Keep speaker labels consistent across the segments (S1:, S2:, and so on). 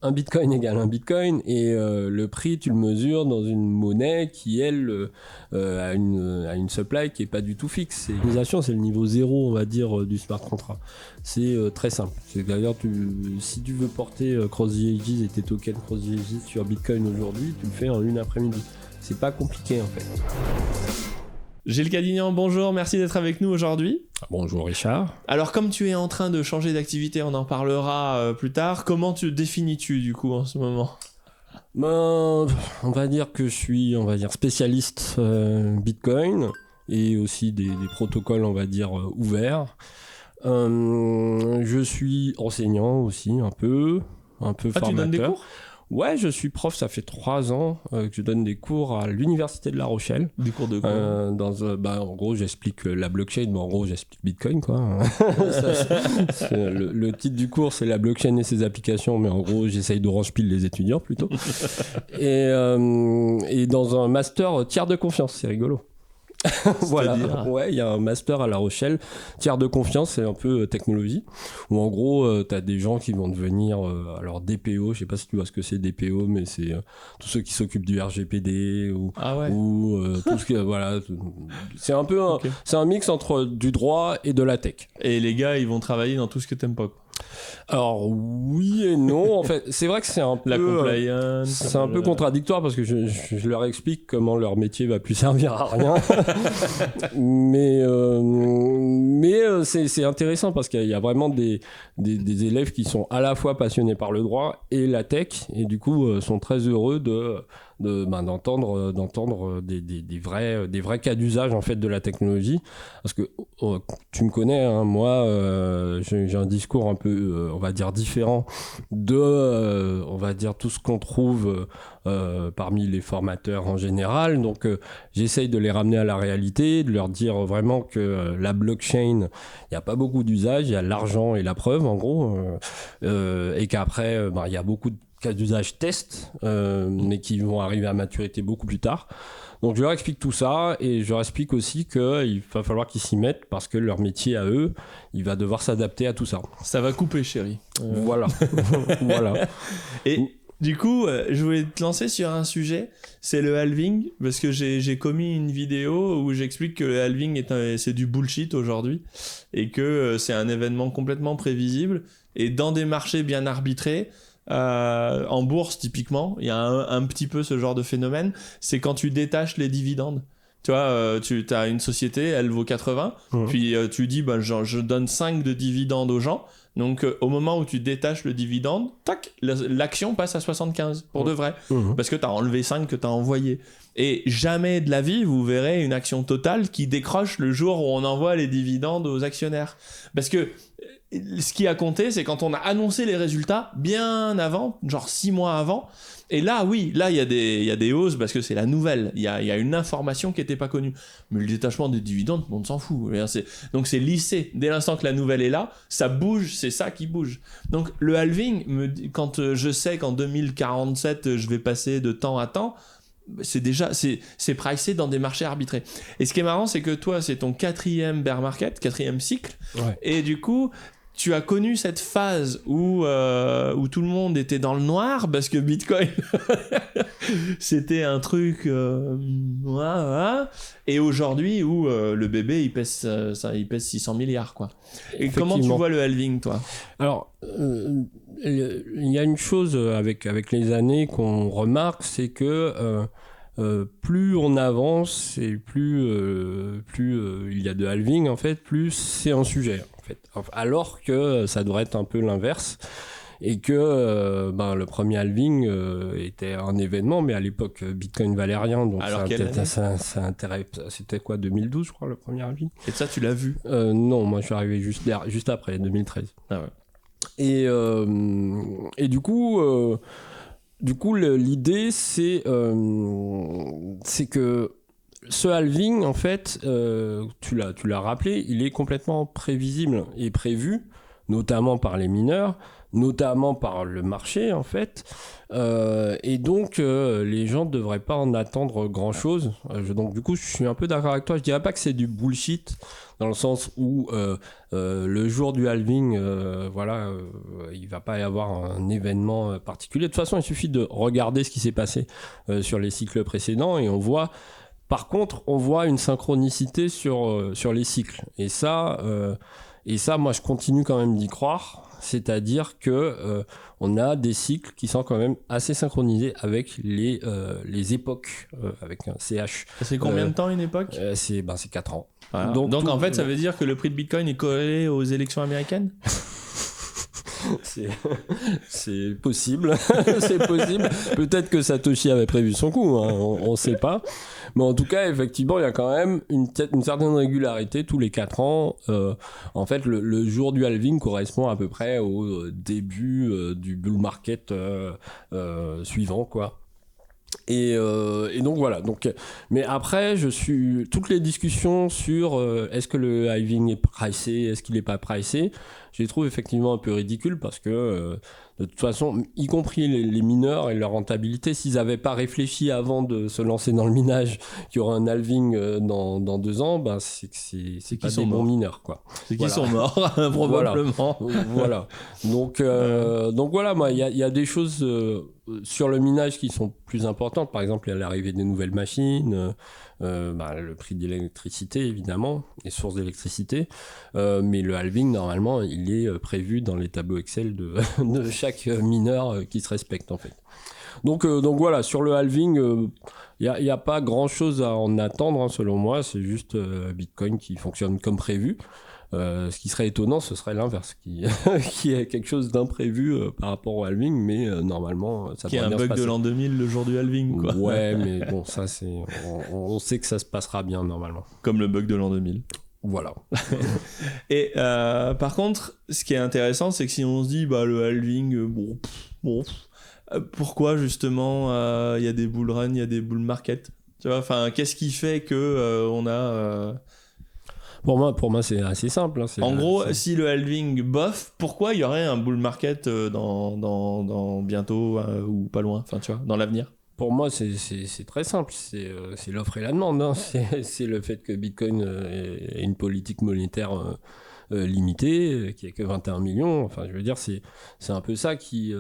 S1: Un bitcoin égale un bitcoin et le prix tu le mesures dans une monnaie qui elle a une supply qui est pas du tout fixe. L'optimisation c'est le niveau 0 on va dire du smart contract. C'est très simple. C'est d'ailleurs si tu veux porter Cross the Ages et tes tokens Cross the Ages sur bitcoin aujourd'hui, tu le fais en une après-midi. C'est pas compliqué en fait.
S2: Gilles Cadignan, bonjour, merci d'être avec nous aujourd'hui.
S1: Bonjour Richard.
S2: Alors comme tu es en train de changer d'activité, on en parlera plus tard, comment te définis-tu du coup en ce moment ?
S1: On va dire que je suis spécialiste Bitcoin et aussi des protocoles on va dire ouverts. Je suis enseignant aussi un peu formateur.
S2: Tu donnes des cours ?
S1: Ouais, je suis prof, ça fait 3 ans que je donne des cours à l'université de La Rochelle.
S2: Des cours de quoi ?
S1: En gros, j'explique la blockchain, mais en gros, j'explique Bitcoin, quoi. Le titre du cours, c'est la blockchain et ses applications, mais en gros, j'essaye d'orange pile les étudiants, plutôt. Et dans un master tiers de confiance, c'est rigolo. Voilà, ouais, il y a un master à La Rochelle, tiers de confiance, c'est un peu technologie, où en gros, t'as des gens qui vont devenir, alors DPO, je sais pas si tu vois ce que c'est DPO, mais c'est tous ceux qui s'occupent du RGPD ou tout ce qui, voilà, c'est un peu, c'est un mix entre du droit et de la tech.
S2: Et les gars, ils vont travailler dans tout ce que t'aimes pas, quoi.
S1: Alors oui et non, en fait, c'est vrai que c'est un peu
S2: la compliance,
S1: c'est un peu contradictoire parce que je leur explique comment leur métier va plus servir à rien. mais c'est intéressant parce qu'il y a vraiment des élèves qui sont à la fois passionnés par le droit et la tech et du coup sont très heureux d'entendre des vrais cas d'usage en fait de la technologie parce que tu me connais hein, moi j'ai un discours un peu on va dire différent de on va dire tout ce qu'on trouve parmi les formateurs en général, donc j'essaye de les ramener à la réalité, de leur dire vraiment que la blockchain, il n'y a pas beaucoup d'usages, il y a l'argent et la preuve en gros et qu'après il y a beaucoup de cas d'usage test, mais qui vont arriver à maturité beaucoup plus tard. Donc je leur explique tout ça et je leur explique aussi qu'il va falloir qu'ils s'y mettent parce que leur métier à eux, il va devoir s'adapter à tout ça.
S2: Ça va couper, chérie.
S1: Voilà. Voilà.
S2: Et du coup, je voulais te lancer sur un sujet, c'est le halving, parce que j'ai commis une vidéo où j'explique que le halving c'est du bullshit aujourd'hui et que c'est un événement complètement prévisible et dans des marchés bien arbitrés. En bourse typiquement il y a un petit peu ce genre de phénomène, c'est quand tu détaches les dividendes, tu vois, tu as une société, elle vaut 80 puis tu dis je donne 5 de dividendes aux gens, donc au moment où tu détaches le dividende, tac, l'action passe à 75 pour de vrai, parce que tu as enlevé 5 que tu as envoyé. Et jamais de la vie vous verrez une action totale qui décroche le jour où on envoie les dividendes aux actionnaires, parce que ce qui a compté, c'est quand on a annoncé les résultats bien avant, genre 6 mois avant. Et là, oui, là, il y a des hausses parce que c'est la nouvelle. Il y a une information qui n'était pas connue. Mais le détachement des dividendes, on s'en fout. Donc, c'est lissé. Dès l'instant que la nouvelle est là, ça bouge, c'est ça qui bouge. Donc, le halving, quand je sais qu'en 2047, je vais passer de temps à temps, c'est pricé dans des marchés arbitrés. Et ce qui est marrant, c'est que toi, c'est ton 4e bear market, 4e cycle. Ouais. Et du coup, tu as connu cette phase où tout le monde était dans le noir parce que Bitcoin c'était un truc et aujourd'hui où le bébé il pèse 600 milliards quoi. Et comment tu vois le halving toi ?
S1: Alors il y a une chose avec les années qu'on remarque, c'est que plus on avance et plus il y a de halving en fait, plus c'est un sujet en fait. Alors que ça devrait être un peu l'inverse et que le premier halving était un événement, mais à l'époque Bitcoin valait rien, donc c'était quoi, 2012 je crois le premier halving.
S2: Et ça tu l'as vu ?
S1: Non, moi je suis arrivé juste après 2013.
S2: Ah ouais.
S1: Et du coup l'idée c'est que ce halving en fait tu l'as rappelé, il est complètement prévisible et prévu notamment par les mineurs, notamment par le marché en fait. Et donc les gens ne devraient pas en attendre grand chose. Donc du coup je suis un peu d'accord avec toi, je dirais pas que c'est du bullshit dans le sens où le jour du halving il va pas y avoir un événement particulier. De toute façon il suffit de regarder ce qui s'est passé sur les cycles précédents et on voit une synchronicité sur les cycles et ça moi je continue quand même d'y croire. C'est-à-dire que on a des cycles qui sont quand même assez synchronisés avec les époques, avec un CH.
S2: C'est combien de temps une époque ?
S1: C'est 4 ans.
S2: Voilà. Donc en fait, ça veut dire que le prix de Bitcoin est corrélé aux élections américaines ?
S1: C'est possible. C'est possible. Peut-être que Satoshi avait prévu son coup, hein, on sait pas. Mais en tout cas, effectivement, il y a quand même une certaine régularité tous les 4 ans. En fait, le jour du halving correspond à peu près au début du bull market suivant, quoi. Et donc voilà. Mais après, toutes les discussions sur est-ce que le halving est pricé, est-ce qu'il n'est pas pricé, je les trouve effectivement un peu ridicules parce que de toute façon, y compris les mineurs et leur rentabilité, s'ils n'avaient pas réfléchi avant de se lancer dans le minage qu'il y aura un halving dans 2 ans, c'est que c'est pas des bons mineurs, quoi.
S2: C'est qu'ils sont morts, probablement.
S1: Voilà. Donc voilà, moi, il y a des choses sur le minage qui sont plus importantes. Par exemple, il y a l'arrivée des nouvelles machines, le prix de l'électricité, évidemment, les sources d'électricité. Mais le halving, normalement, il est prévu dans les tableaux Excel de chaque mineur qui se respecte, en fait. Donc voilà, sur le halving, il n'y a pas grand-chose à en attendre, hein, selon moi. C'est juste Bitcoin qui fonctionne comme prévu. Ce qui serait étonnant, ce serait l'inverse, qui est quelque chose d'imprévu par rapport au halving, mais normalement, ça
S2: devrait bien se passer. Qui est un bug de l'an 2000, le jour du halving, quoi.
S1: Ouais, mais bon, ça, on sait que ça se passera bien, normalement.
S2: Comme le bug de l'an 2000.
S1: Voilà.
S2: Et par contre, ce qui est intéressant, c'est que si on se dit, le halving, pourquoi justement il y a des bull run, il y a des bull market, tu vois, enfin, qu'est-ce qui fait que on a
S1: Pour moi, c'est assez simple. Hein,
S2: en gros, si le halving bof, pourquoi il y aurait un bull market dans bientôt ou pas loin, enfin, tu vois, dans l'avenir?
S1: Pour moi, c'est très simple. C'est l'offre et la demande. Hein. C'est le fait que Bitcoin ait une politique monétaire limitée, qui est que 21 millions. Enfin, je veux dire, c'est un peu ça qui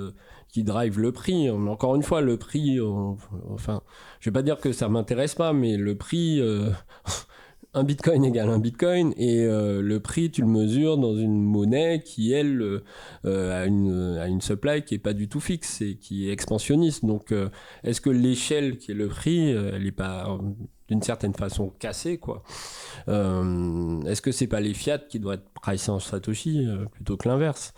S1: drive le prix. Mais encore une fois, le prix, je vais pas dire que ça m'intéresse pas, mais le prix, un bitcoin égale un bitcoin, et le prix, tu le mesures dans une monnaie qui, elle, a une supply qui est pas du tout fixe et qui est expansionniste. Donc, est-ce que l'échelle qui est le prix, elle est pas d'une certaine façon cassée, quoi? Est-ce que c'est pas les fiat qui doivent être pricés en Satoshi plutôt que l'inverse?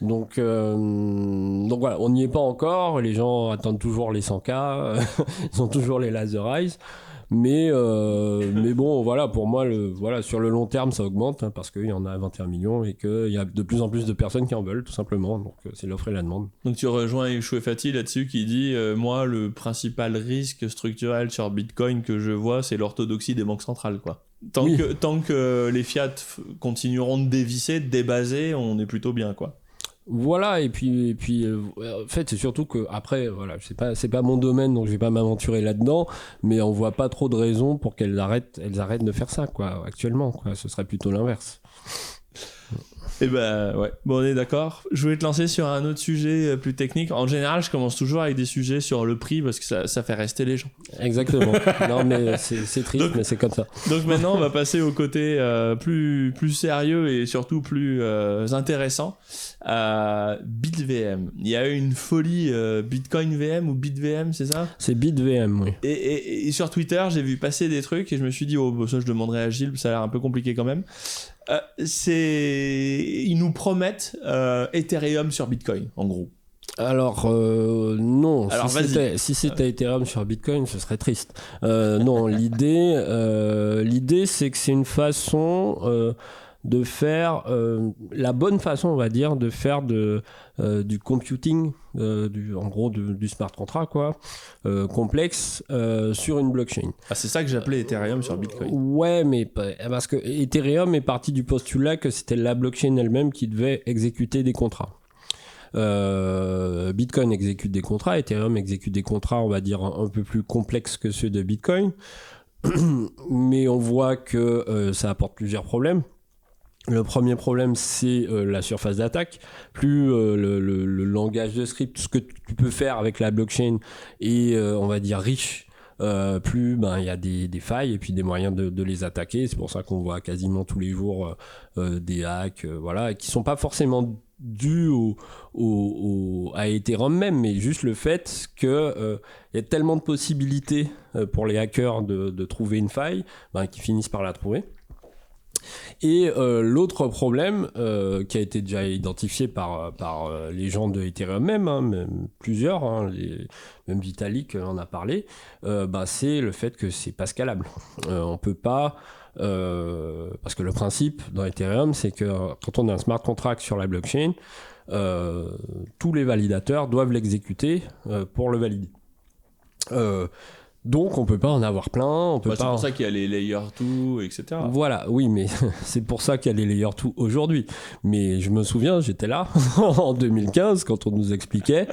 S1: Donc voilà, on n'y est pas encore. Les gens attendent toujours les 100K, ils ont toujours les laser eyes. Mais bon, voilà, pour moi, sur le long terme, ça augmente, hein, parce qu'il y en a 21 millions et qu'il y a de plus en plus de personnes qui en veulent, tout simplement. Donc, c'est l'offre et la demande. Donc,
S2: tu rejoins Yves Fati là-dessus qui dit moi, le principal risque structurel sur Bitcoin que je vois, c'est l'orthodoxie des banques centrales, quoi. Tant que les fiat continueront de dévisser, de débaser, on est plutôt bien, quoi.
S1: Voilà, et puis en fait, c'est surtout que après, voilà, c'est pas mon domaine, donc je vais pas m'aventurer là-dedans, mais on voit pas trop de raisons pour qu'elles arrêtent de faire ça, quoi, actuellement, quoi. Ce serait plutôt l'inverse.
S2: Et ouais, bon, on est d'accord. Je voulais te lancer sur un autre sujet plus technique. En général, je commence toujours avec des sujets sur le prix parce que ça fait rester les gens.
S1: Exactement. Non, mais c'est triste, mais c'est comme ça.
S2: Donc maintenant, on va passer au côté plus sérieux et surtout plus intéressant. BitVM. Il y a eu une folie Bitcoin VM ou BitVM, c'est ça ?
S1: C'est BitVM, oui.
S2: Et sur Twitter, j'ai vu passer des trucs et je me suis dit, ça je demanderai à Gilles, ça a l'air un peu compliqué quand même. Ils nous promettent Ethereum sur Bitcoin, en gros.
S1: Alors non.
S2: Alors,
S1: si c'était Ethereum sur Bitcoin, ce serait triste. Non, l'idée c'est que c'est une façon de faire la bonne façon, on va dire, de faire du computing, en gros du smart contract, quoi, complexe sur une blockchain.
S2: Ah, c'est ça que j'appelais Ethereum sur Bitcoin.
S1: Ouais, mais parce que Ethereum est parti du postulat que c'était la blockchain elle-même qui devait exécuter des contrats. Bitcoin exécute des contrats, Ethereum exécute des contrats, on va dire, un peu plus complexes que ceux de Bitcoin. Mais on voit que ça apporte plusieurs problèmes. Le premier problème, c'est la surface d'attaque. Plus le langage de script, ce que tu peux faire avec la blockchain est, on va dire, riche, plus il y a des failles et puis des moyens de les attaquer. C'est pour ça qu'on voit quasiment tous les jours des hacks, voilà, qui sont pas forcément dus à Ethereum même, mais juste le fait que y a tellement de possibilités pour les hackers de trouver une faille, qu'ils finissent par la trouver. Et l'autre problème qui a été déjà identifié par les gens de Ethereum même plusieurs, même Vitalik en a parlé, c'est le fait que c'est pas scalable. On peut pas, parce que le principe dans Ethereum, c'est que quand on a un smart contract sur la blockchain, tous les validateurs doivent l'exécuter pour le valider. Donc on peut pas en avoir plein, on peut pas.
S2: C'est pour ça qu'il y a les layer 2, etc.
S1: Voilà, oui, mais c'est pour ça qu'il y a les layer 2 aujourd'hui. Mais je me souviens, j'étais là en 2015 quand on nous expliquait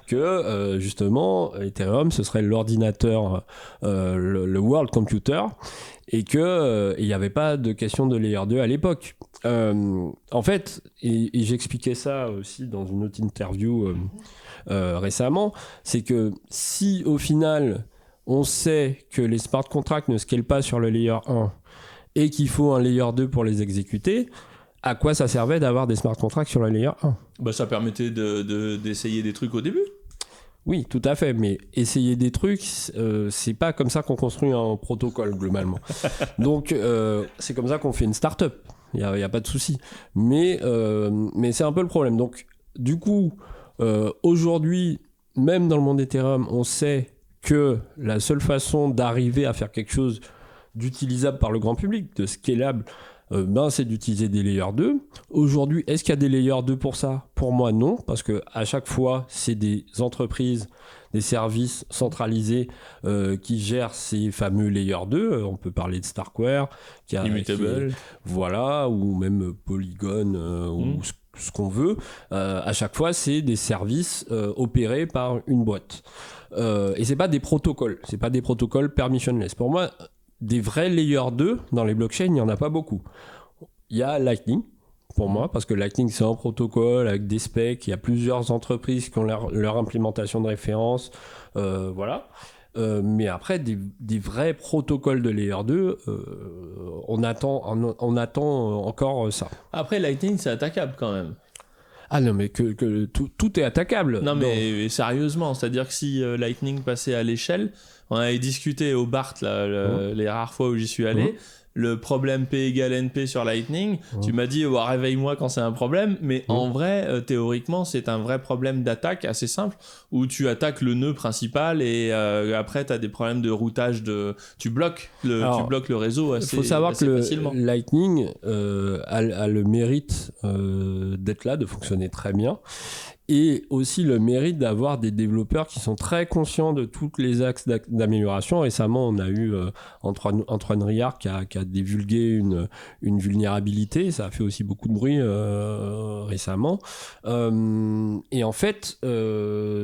S1: que justement Ethereum ce serait l'ordinateur, le world computer, et que il n'y avait pas de question de layer 2 à l'époque. En fait, et j'expliquais ça aussi dans une autre interview récemment, c'est que si au final on sait que les smart contracts ne scalent pas sur le layer 1 et qu'il faut un layer 2 pour les exécuter, à quoi ça servait d'avoir des smart contracts sur le layer 1 ?
S2: Ça permettait d'essayer des trucs au début.
S1: Oui, tout à fait, mais essayer des trucs, c'est pas comme ça qu'on construit un protocole globalement. Donc c'est comme ça qu'on fait une start-up, il y a pas de souci. Mais c'est un peu le problème. Donc du coup, aujourd'hui, même dans le monde Ethereum, on sait que la seule façon d'arriver à faire quelque chose d'utilisable par le grand public, de scalable, c'est d'utiliser des layers 2. Aujourd'hui, est-ce qu'il y a des layers 2 pour ça ? Pour moi, non, parce que à chaque fois, c'est des entreprises, des services centralisés qui gèrent ces fameux layers 2. On peut parler de Starkware,
S2: Immutable.
S1: Voilà, ou même Polygon, ou ce qu'on veut. À chaque fois, c'est des services opérés par une boîte. Et c'est pas des protocoles permissionless. Pour moi, des vrais layers 2 dans les blockchains, il n'y en a pas beaucoup. Il y a Lightning, pour moi, parce que Lightning, c'est un protocole avec des specs, il y a plusieurs entreprises qui ont leur implémentation de référence, voilà. Mais après, des vrais protocoles de layer 2, on attend encore ça.
S2: Après, Lightning, c'est attaquable quand même.
S1: Ah non, mais que tout est attaquable.
S2: Non, mais sérieusement, c'est-à-dire que si Lightning passait à l'échelle, on avait discuté au BART les rares fois où j'y suis allé, le problème P égale NP sur Lightning, tu m'as dit réveille-moi quand c'est un problème, mais en vrai, théoriquement, c'est un vrai problème d'attaque assez simple, où tu attaques le nœud principal et après tu as des problèmes de routage, tu bloques le réseau assez facilement. Il faut savoir que
S1: le Lightning a le mérite d'être là, de fonctionner très bien, et aussi le mérite d'avoir des développeurs qui sont très conscients de tous les axes d'amélioration. Récemment, on a eu Antoine Riard qui a divulgué une vulnérabilité. Ça a fait aussi beaucoup de bruit récemment. Et en fait,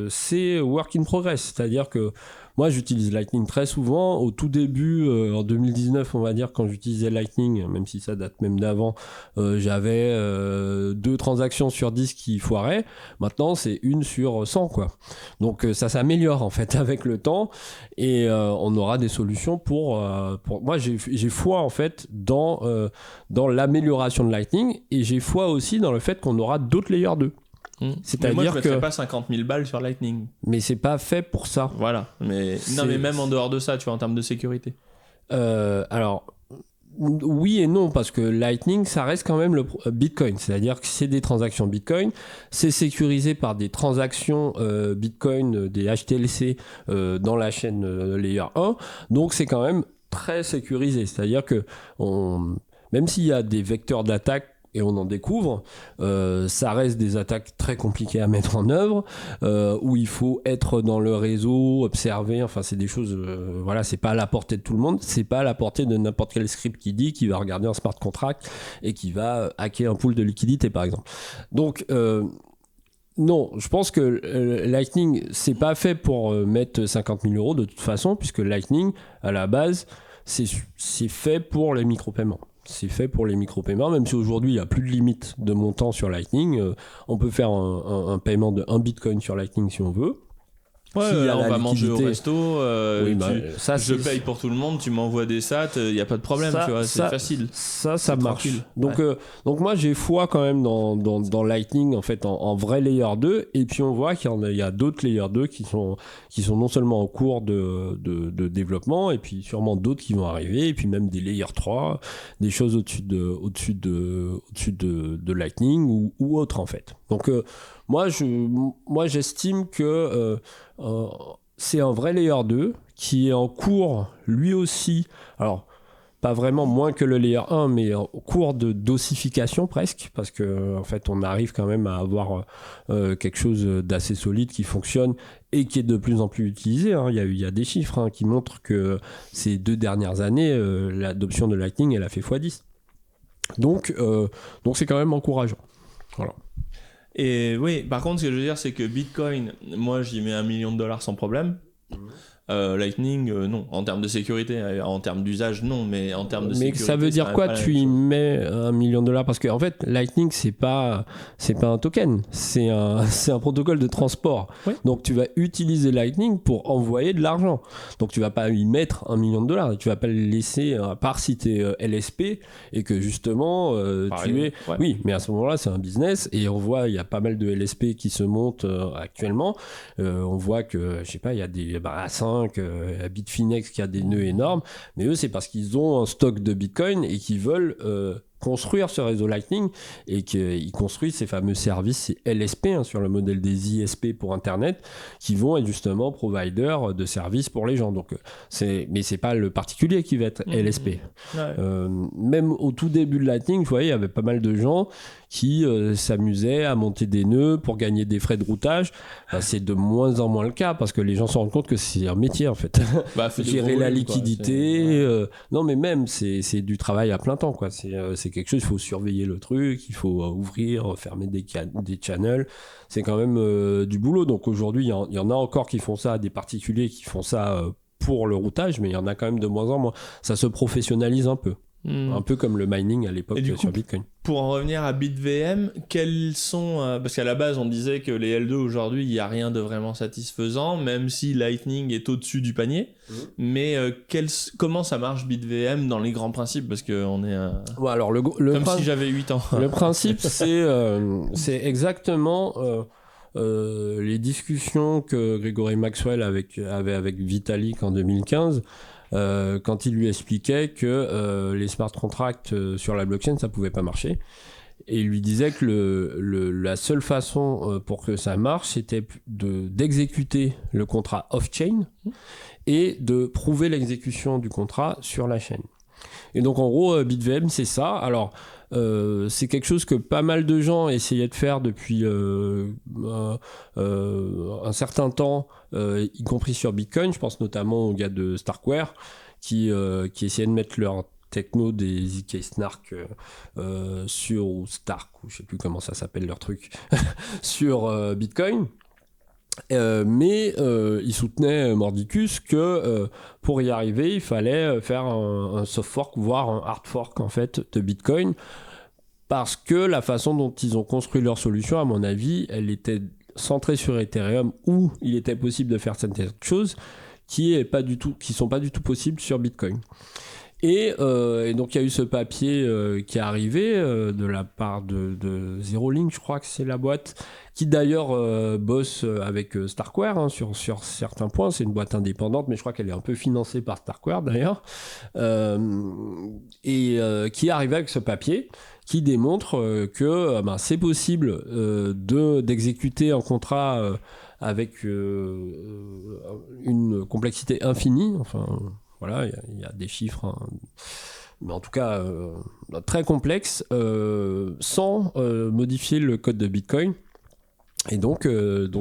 S1: c'est work in progress. C'est-à-dire que moi, j'utilise Lightning très souvent. Au tout début, en 2019, on va dire, quand j'utilisais Lightning, même si ça date même d'avant, j'avais 2 transactions sur 10 qui foiraient. Maintenant, c'est 1 sur 100, quoi. Donc, ça s'améliore, en fait, avec le temps. Et on aura des solutions pour... Moi, j'ai foi, en fait, dans l'amélioration de Lightning. Et j'ai foi aussi dans le fait qu'on aura d'autres layers 2.
S2: C'est-à-dire moi, je mettrais pas 50 000 balles sur Lightning.
S1: Mais c'est pas fait pour ça.
S2: Voilà. Mais même en dehors de ça, tu vois, en termes de sécurité.
S1: Alors, oui et non, parce que Lightning, ça reste quand même le Bitcoin. C'est-à-dire que c'est des transactions Bitcoin. C'est sécurisé par des transactions Bitcoin, des HTLC dans la chaîne Layer 1. Donc, c'est quand même très sécurisé. C'est-à-dire que même s'il y a des vecteurs d'attaque, et on en découvre, ça reste des attaques très compliquées à mettre en œuvre, où il faut être dans le réseau, observer, enfin c'est des choses, voilà, c'est pas à la portée de tout le monde, c'est pas à la portée de n'importe quel script qui va regarder un smart contract et qui va hacker un pool de liquidité par exemple. Donc Non, je pense que Lightning, c'est pas fait pour mettre 50 000 euros de toute façon, puisque Lightning, à la base, c'est fait pour les micro-paiements. C'est fait pour les micro-paiements, même si aujourd'hui il n'y a plus de limite de montant sur Lightning. On peut faire un paiement de 1 Bitcoin sur Lightning si on veut.
S2: Ouais, là, on va manger au resto,
S1: oui,
S2: je paye pour tout le monde, tu m'envoies des sats, il n'y a pas de problème, tu vois, c'est facile.
S1: Ça marche. Donc moi j'ai foi quand même dans Lightning en fait en vrai layer 2, et puis on voit qu'il y a d'autres layer 2 qui sont non seulement en cours de développement, et puis sûrement d'autres qui vont arriver, et puis même des layer 3, des choses au-dessus de Lightning ou autre en fait. Donc moi j'estime que c'est un vrai layer 2 qui est en cours lui aussi, alors pas vraiment moins que le layer 1, mais en cours de dosification presque, parce que en fait on arrive quand même à avoir quelque chose d'assez solide qui fonctionne et qui est de plus en plus utilisé, hein. Il y a des chiffres qui montrent que ces 2 dernières années l'adoption de Lightning elle a fait x10, donc c'est quand même encourageant. Voilà.
S2: Et oui, par contre, ce que je veux dire, c'est que Bitcoin, moi, j'y mets $1 million sans problème. Lightning, non. En termes de sécurité, en termes d'usage, non. Mais en termes de sécurité.
S1: Mais ça veut dire quoi, tu y mets $1 million? Parce qu'en fait, Lightning, c'est pas un token. C'est un protocole de transport. Oui. Donc, tu vas utiliser Lightning pour envoyer de l'argent. Donc, tu vas pas y mettre $1 million. Tu vas pas le laisser, à part si tu es LSP et que justement, tu es. Ouais. Oui, mais à ce moment-là, c'est un business. Et on voit, il y a pas mal de LSP qui se montent actuellement. On voit que, je sais pas, il y a des. À 5, à Bitfinex qui a des nœuds énormes, mais eux c'est parce qu'ils ont un stock de Bitcoin et qu'ils veulent construire ce réseau Lightning et qu'ils construisent ces fameux services, ces LSP sur le modèle des ISP pour Internet, qui vont être justement providers de services pour les gens. Donc mais c'est pas le particulier qui va être LSP. Ouais. Même au tout début de Lightning, vous voyez, il y avait pas mal de gens qui s'amusaient à monter des nœuds pour gagner des frais de routage. C'est de moins en moins le cas parce que les gens se rendent compte que c'est un métier en fait. Gérer la liquidité, non mais même c'est du travail à plein temps quoi. C'est quelque chose, il faut surveiller le truc, il faut ouvrir, fermer des channels. C'est quand même du boulot. Donc aujourd'hui, il y en a encore qui font ça, des particuliers qui font ça pour le routage, mais il y en a quand même de moins en moins. Ça se professionnalise un peu. Un peu comme le mining à l'époque sur Bitcoin.
S2: Pour en revenir à BitVM, quels sont... parce qu'à la base, on disait que les L2 aujourd'hui, il n'y a rien de vraiment satisfaisant, même si Lightning est au-dessus du panier. Mais comment ça marche BitVM dans les grands principes? Parce qu'on est...
S1: Ouais, alors
S2: si j'avais 8 ans.
S1: Le principe, c'est exactement... les discussions que Grégory Maxwell avait avec Vitalik en 2015, quand il lui expliquait que les smart contracts sur la blockchain ça pouvait pas marcher, et il lui disait que la seule façon pour que ça marche c'était d'exécuter le contrat off-chain et de prouver l'exécution du contrat sur la chaîne. Et donc en gros BitVM c'est ça. Alors c'est quelque chose que pas mal de gens essayaient de faire depuis un certain temps, y compris sur Bitcoin. Je pense notamment aux gars de Starkware qui essayaient de mettre leur techno des ZK Snark sur, ou Stark, ou je sais plus comment ça s'appelle leur truc, sur Bitcoin. Mais il soutenait Mordicus que pour y arriver il fallait faire un soft fork voire un hard fork en fait de Bitcoin, parce que la façon dont ils ont construit leur solution, à mon avis, elle était centrée sur Ethereum, où il était possible de faire certaines choses qui sont pas du tout possibles sur Bitcoin. Et donc il y a eu ce papier qui est arrivé de la part de Zerolink, je crois que c'est la boîte, qui d'ailleurs bosse avec Starkware sur certains points. C'est une boîte indépendante, mais je crois qu'elle est un peu financée par Starkware d'ailleurs, et qui est arrivé avec ce papier qui démontre que c'est possible d'exécuter un contrat avec une complexité infinie, enfin... Voilà, il y a des chiffres, mais en tout cas très complexes, sans modifier le code de Bitcoin. Et donc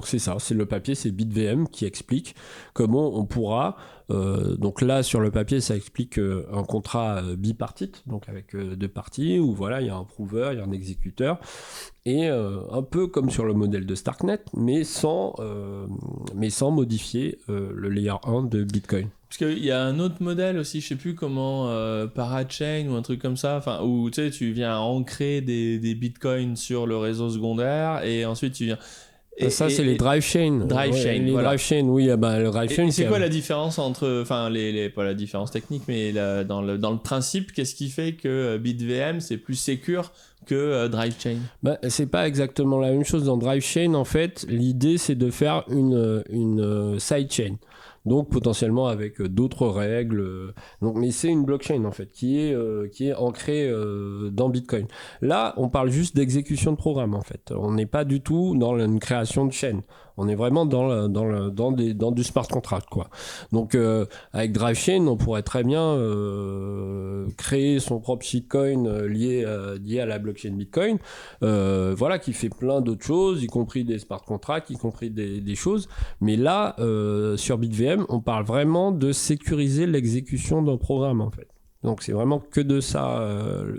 S1: c'est ça, c'est le papier, c'est BitVM qui explique comment on pourra, donc là sur le papier ça explique un contrat bipartite, donc avec deux parties, où voilà, il y a un prover, il y a un exécuteur, et un peu comme sur le modèle de Starknet, mais sans modifier le layer 1 de Bitcoin.
S2: Parce qu'il y a un autre modèle aussi, je sais plus comment, Parachain ou un truc comme ça, enfin, où tu sais, tu viens ancrer des bitcoins sur le réseau secondaire et ensuite tu viens.
S1: C'est les drive chains. Les
S2: voilà.
S1: drive chains, oui, le drive chain.
S2: Et c'est quoi la différence entre, enfin, pas la différence technique, mais dans le principe, qu'est-ce qui fait que BitVM c'est plus sécure que drive chain?
S1: C'est pas exactement la même chose. Dans drive chain, en fait, l'idée c'est de faire une side chain. Donc potentiellement avec d'autres règles. Mais c'est une blockchain en fait qui est ancrée dans Bitcoin. Là, on parle juste d'exécution de programme en fait. On n'est pas du tout dans une création de chaîne. On est vraiment dans du smart contract quoi. Donc avec DriveChain, on pourrait très bien créer son propre shitcoin lié à la blockchain Bitcoin. Voilà, qui fait plein d'autres choses, y compris des smart contracts, y compris des choses. Mais là, sur BitVM, on parle vraiment de sécuriser l'exécution d'un programme en fait. Donc c'est vraiment que de ça,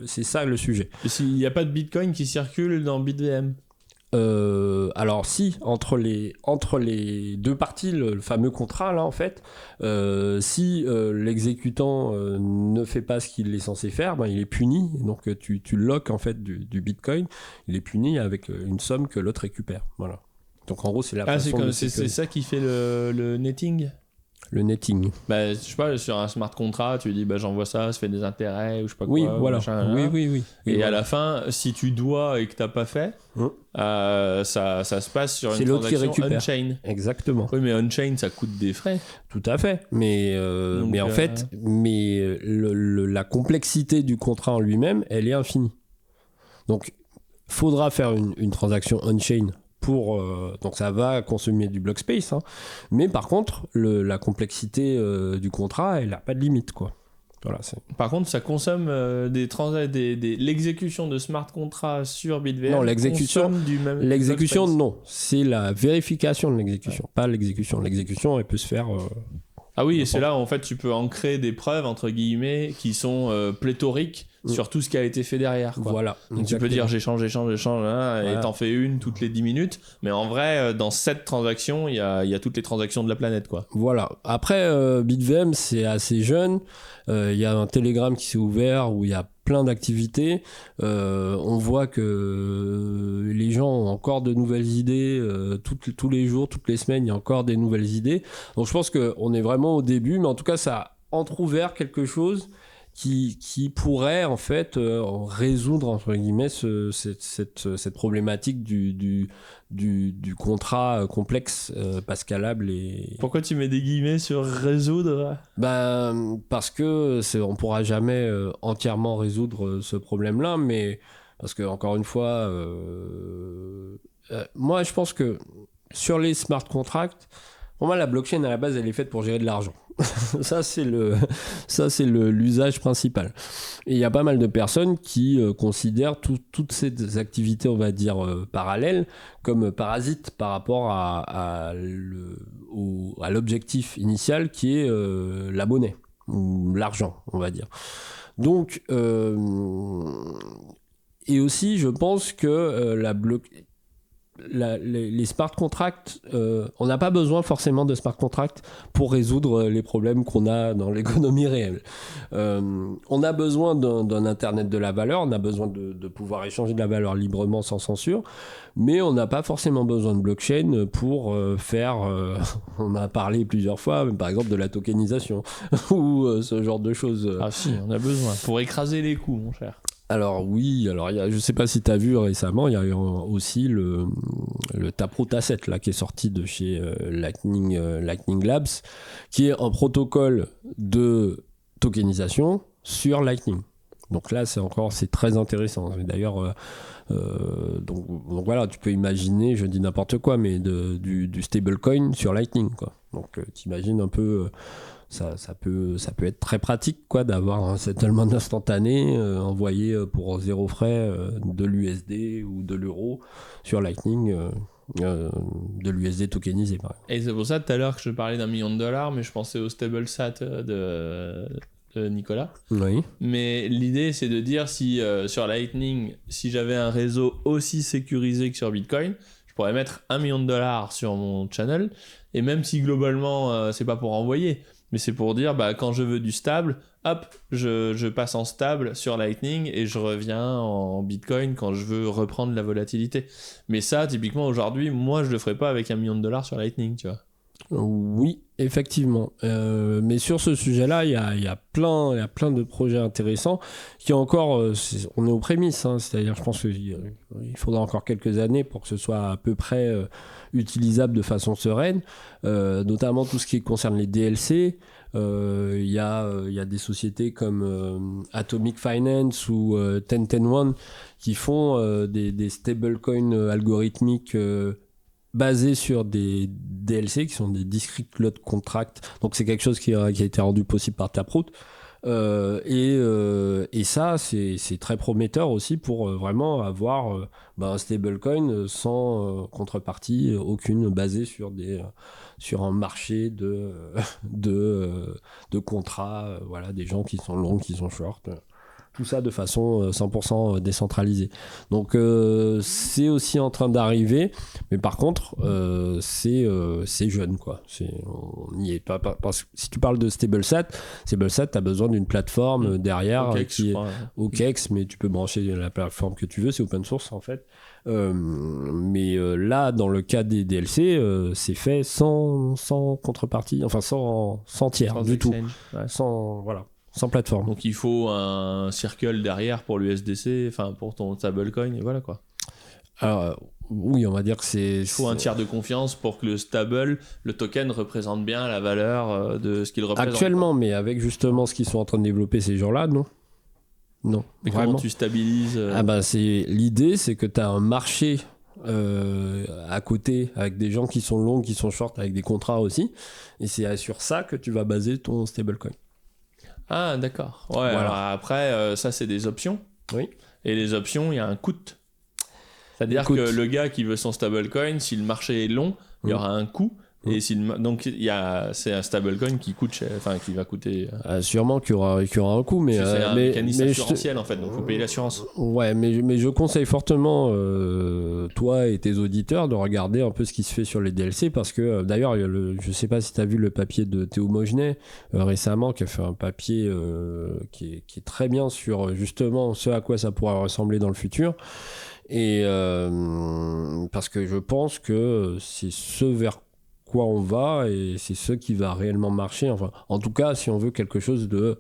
S1: c'est ça le sujet.
S2: Et s'il n'y a pas de Bitcoin qui circule dans BitVM?
S1: Alors si, entre les deux parties, le fameux contrat là en fait, si l'exécutant ne fait pas ce qu'il est censé faire, il est puni. Donc tu lock en fait du Bitcoin, il est puni avec une somme que l'autre récupère. Voilà. Donc en gros c'est la façon
S2: c'est ça qui fait le netting?
S1: Le netting.
S2: Je sais pas, sur un smart contract, tu dis j'envoie ça fait des intérêts ou je sais pas quoi.
S1: Oui, voilà.
S2: Machin,
S1: oui.
S2: Et
S1: voilà.
S2: à la fin, si tu dois et que t'as pas fait, ça se passe sur une transaction on-chain.
S1: Exactement.
S2: Oui, mais on-chain, ça coûte des frais.
S1: Tout à fait. Mais en fait, la complexité du contrat en lui-même, elle est infinie. Donc, faudra faire une transaction on-chain. Donc ça va consommer du block space, mais par contre la complexité du contrat elle n'a pas de limite quoi. Voilà,
S2: par contre ça consomme l'exécution de smart contracts sur BitVM.
S1: Non, l'exécution non, c'est la vérification de l'exécution, pas l'exécution elle peut se faire
S2: ah oui, et c'est là où en fait tu peux ancrer des preuves entre guillemets qui sont pléthoriques sur tout ce qui a été fait derrière quoi.
S1: Voilà.
S2: Donc
S1: exactement.
S2: tu peux dire j'échange et t'en fais une toutes les 10 minutes, mais en vrai dans cette transaction il y a toutes les transactions de la planète quoi.
S1: Voilà. Après BitVM c'est assez jeune, il y a un Telegram qui s'est ouvert où il y a plein d'activités, on voit que les gens ont encore de nouvelles idées, tous les jours, toutes les semaines il y a encore des nouvelles idées, donc je pense qu'on est vraiment au début, mais en tout cas ça a entrouvert quelque chose qui pourrait en fait résoudre entre guillemets cette problématique du contrat complexe, pas scalable et...
S2: Pourquoi tu mets des guillemets sur résoudre?
S1: Parce que on pourra jamais entièrement résoudre ce problème-là, mais parce que encore une fois moi je pense que sur les smart contracts, pour moi la blockchain à la base elle est faite pour gérer de l'argent. ça c'est l'usage principal, et il y a pas mal de personnes qui considèrent toutes ces activités on va dire parallèles comme parasites par rapport à l'objectif initial qui est la monnaie ou l'argent on va dire. Donc et aussi je pense que les smart contracts, on n'a pas besoin forcément de smart contracts pour résoudre les problèmes qu'on a dans l'économie réelle. On a besoin d'un internet de la valeur, on a besoin de pouvoir échanger de la valeur librement sans censure, mais on n'a pas forcément besoin de blockchain pour faire, on a parlé plusieurs fois, par exemple de la tokenisation ou ce genre de choses.
S2: Ah si, on a besoin, pour écraser les coûts mon cher.
S1: Alors oui, je sais pas si tu as vu récemment, il y a eu aussi le Taproot Asset là, qui est sorti de chez Lightning Labs, qui est un protocole de tokenisation sur Lightning. Donc là, c'est très intéressant. D'ailleurs, donc voilà, tu peux imaginer, je dis n'importe quoi, mais du stablecoin sur Lightning, quoi. Donc t'imagines un peu... Ça peut être très pratique quoi, d'avoir un settlement instantané envoyé pour 0 frais de l'USD ou de l'euro sur Lightning. de l'USD tokenisé. Par exemple.
S2: Et c'est pour ça tout à l'heure que je parlais d'$1 million, mais je pensais au StableSat de Nicolas.
S1: Oui.
S2: Mais l'idée, c'est de dire si sur Lightning, si j'avais un réseau aussi sécurisé que sur Bitcoin, je pourrais mettre $1 million sur mon channel. Et même si globalement, c'est pas pour envoyer, mais c'est pour dire quand je veux du stable, hop, je passe en stable sur Lightning et je reviens en Bitcoin quand je veux reprendre la volatilité. Mais ça, typiquement aujourd'hui, moi, je le ferais pas avec $1 million sur Lightning, tu vois.
S1: Oui, effectivement. Mais sur ce sujet-là, il y a plein de projets intéressants qui encore, on est aux prémices. Hein, c'est-à-dire, je pense qu'il faudra encore quelques années pour que ce soit à peu près utilisable de façon sereine. Notamment tout ce qui concerne les DLC. Il y a des sociétés comme Atomic Finance ou 10-10-1 qui font des stablecoins algorithmiques basés sur des DLC qui sont des discrete lot contracts. Donc c'est quelque chose qui a été rendu possible par Taproot. Et ça, c'est très prometteur aussi pour vraiment avoir un stablecoin sans contrepartie aucune, basé sur un marché de contrats, voilà, des gens qui sont longs, qui sont short. Tout ça de façon 100% décentralisée. Donc c'est aussi en train d'arriver, mais par contre c'est jeune, quoi. On n'y est pas, parce que si tu parles de StableSat, t'as besoin d'une plateforme derrière
S2: OKEx,
S1: OKEx, mais tu peux brancher la plateforme que tu veux, c'est open source en fait. Mais là, dans le cas des DLC, c'est fait sans contrepartie, enfin sans tiers du tout, sans plateforme.
S2: Donc il faut un circle derrière pour l'USDC, enfin pour ton stablecoin, et voilà quoi.
S1: Alors oui, on va dire que il
S2: faut un tiers de confiance pour que le token représente bien la valeur de ce qu'il représente.
S1: Actuellement, mais avec justement ce qu'ils sont en train de développer ces gens-là, non.
S2: Mais
S1: vraiment.
S2: Comment tu stabilises
S1: l'idée, c'est que tu as un marché à côté avec des gens qui sont longs, qui sont short, avec des contrats aussi, et c'est sur ça que tu vas baser ton stablecoin.
S2: Ah, d'accord. Ouais, voilà. Alors après, ça, c'est des options.
S1: Oui.
S2: Et les options, il y a un coût. C'est-à-dire que le gars qui veut son stablecoin, si le marché est long, il y aura un coût. Et donc c'est un stablecoin qui coûte cher, enfin qui va coûter.
S1: Sûrement qu'il y aura un coût, mais
S2: c'est un mécanisme assurantiel en fait, donc faut payer l'assurance.
S1: Ouais, mais je conseille fortement toi et tes auditeurs de regarder un peu ce qui se fait sur les DLC, parce que d'ailleurs je sais pas si tu as vu le papier de Théo Mogenet récemment, qui a fait un papier qui est très bien sur justement ce à quoi ça pourra ressembler dans le futur. Et parce que je pense que c'est ce vers quoi on va, et c'est ce qui va réellement marcher. Enfin, en tout cas, si on veut quelque chose de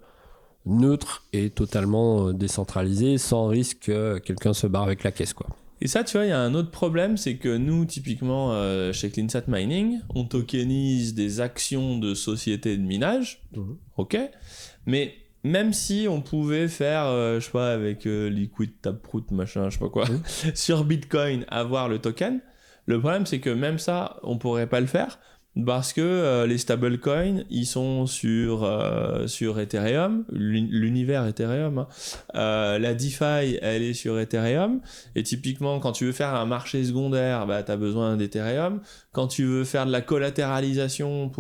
S1: neutre et totalement décentralisé, sans risque que quelqu'un se barre avec la caisse, quoi.
S2: Et ça, tu vois, il y a un autre problème, c'est que nous, typiquement, chez CleanSat Mining, on tokenise des actions de sociétés de minage, ok, mais même si on pouvait faire, je sais pas, avec Liquid, Taproot, machin, je sais pas quoi, sur Bitcoin, avoir le token, le problème, c'est que même ça, on pourrait pas le faire, parce que les stablecoins, ils sont sur Ethereum, l'univers Ethereum, hein. La DeFi, elle est sur Ethereum, et typiquement, quand tu veux faire un marché secondaire, t'as besoin d'Ethereum. Quand tu veux faire de la collatéralisation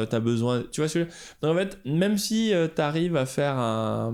S2: t'as besoin, tu vois ce que je veux dire ? Donc en fait, même si t'arrives à faire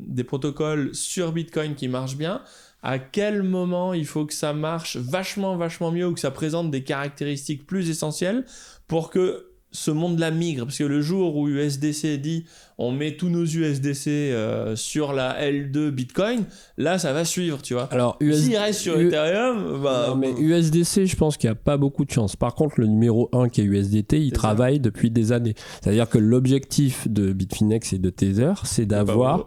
S2: des protocoles sur Bitcoin qui marchent bien, à quel moment il faut que ça marche vachement mieux, ou que ça présente des caractéristiques plus essentielles pour que ce monde-là migre? Parce que le jour où USDC dit on met tous nos USDC sur la L2 Bitcoin, là ça va suivre, tu vois.
S1: Alors
S2: s'il reste sur Ethereum,
S1: non, mais USDC, je pense qu'il n'y a pas beaucoup de chance. Par contre, le numéro 1 qui est USDT, il travaille depuis des années. C'est-à-dire que l'objectif de Bitfinex et de Tether, c'est d'avoir,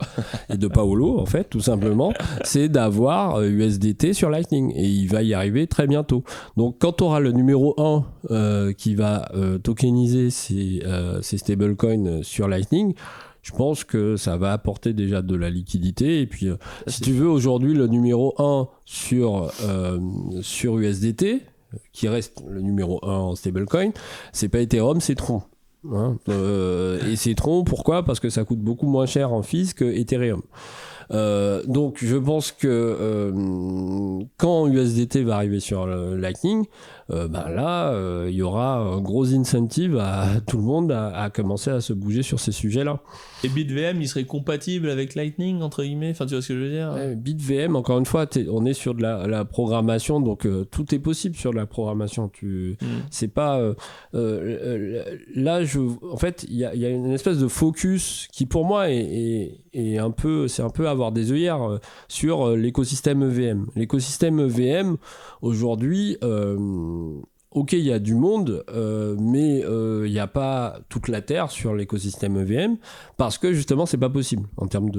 S1: et de Paolo en fait, tout simplement, c'est d'avoir USDT sur Lightning, et il va y arriver très bientôt. Donc quand tu auras le numéro 1 qui va tokeniser ces stablecoins sur Lightning, je pense que ça va apporter déjà de la liquidité. Et puis, si tu veux, aujourd'hui, le numéro 1 sur USDT, qui reste le numéro 1 en stablecoin, c'est pas Ethereum, c'est Tron. Hein, et c'est Tron, pourquoi ? Parce que ça coûte beaucoup moins cher en fees que Ethereum. Donc je pense que quand USDT va arriver sur le Lightning, là, il y aura un gros incentive à tout le monde à commencer à se bouger sur ces sujets-là.
S2: Et BitVM, il serait compatible avec Lightning, entre guillemets? Enfin, tu vois ce que je veux dire?
S1: BitVM, encore une fois, on est sur de la programmation, donc tout est possible sur la programmation. C'est pas... là, en fait, il y a une espèce de focus qui, pour moi, est un peu... C'est un peu avoir des œillères sur l'écosystème EVM. L'écosystème EVM, aujourd'hui... ok, il y a du monde, mais il n'y a pas toute la Terre sur l'écosystème EVM parce que justement, c'est pas possible en termes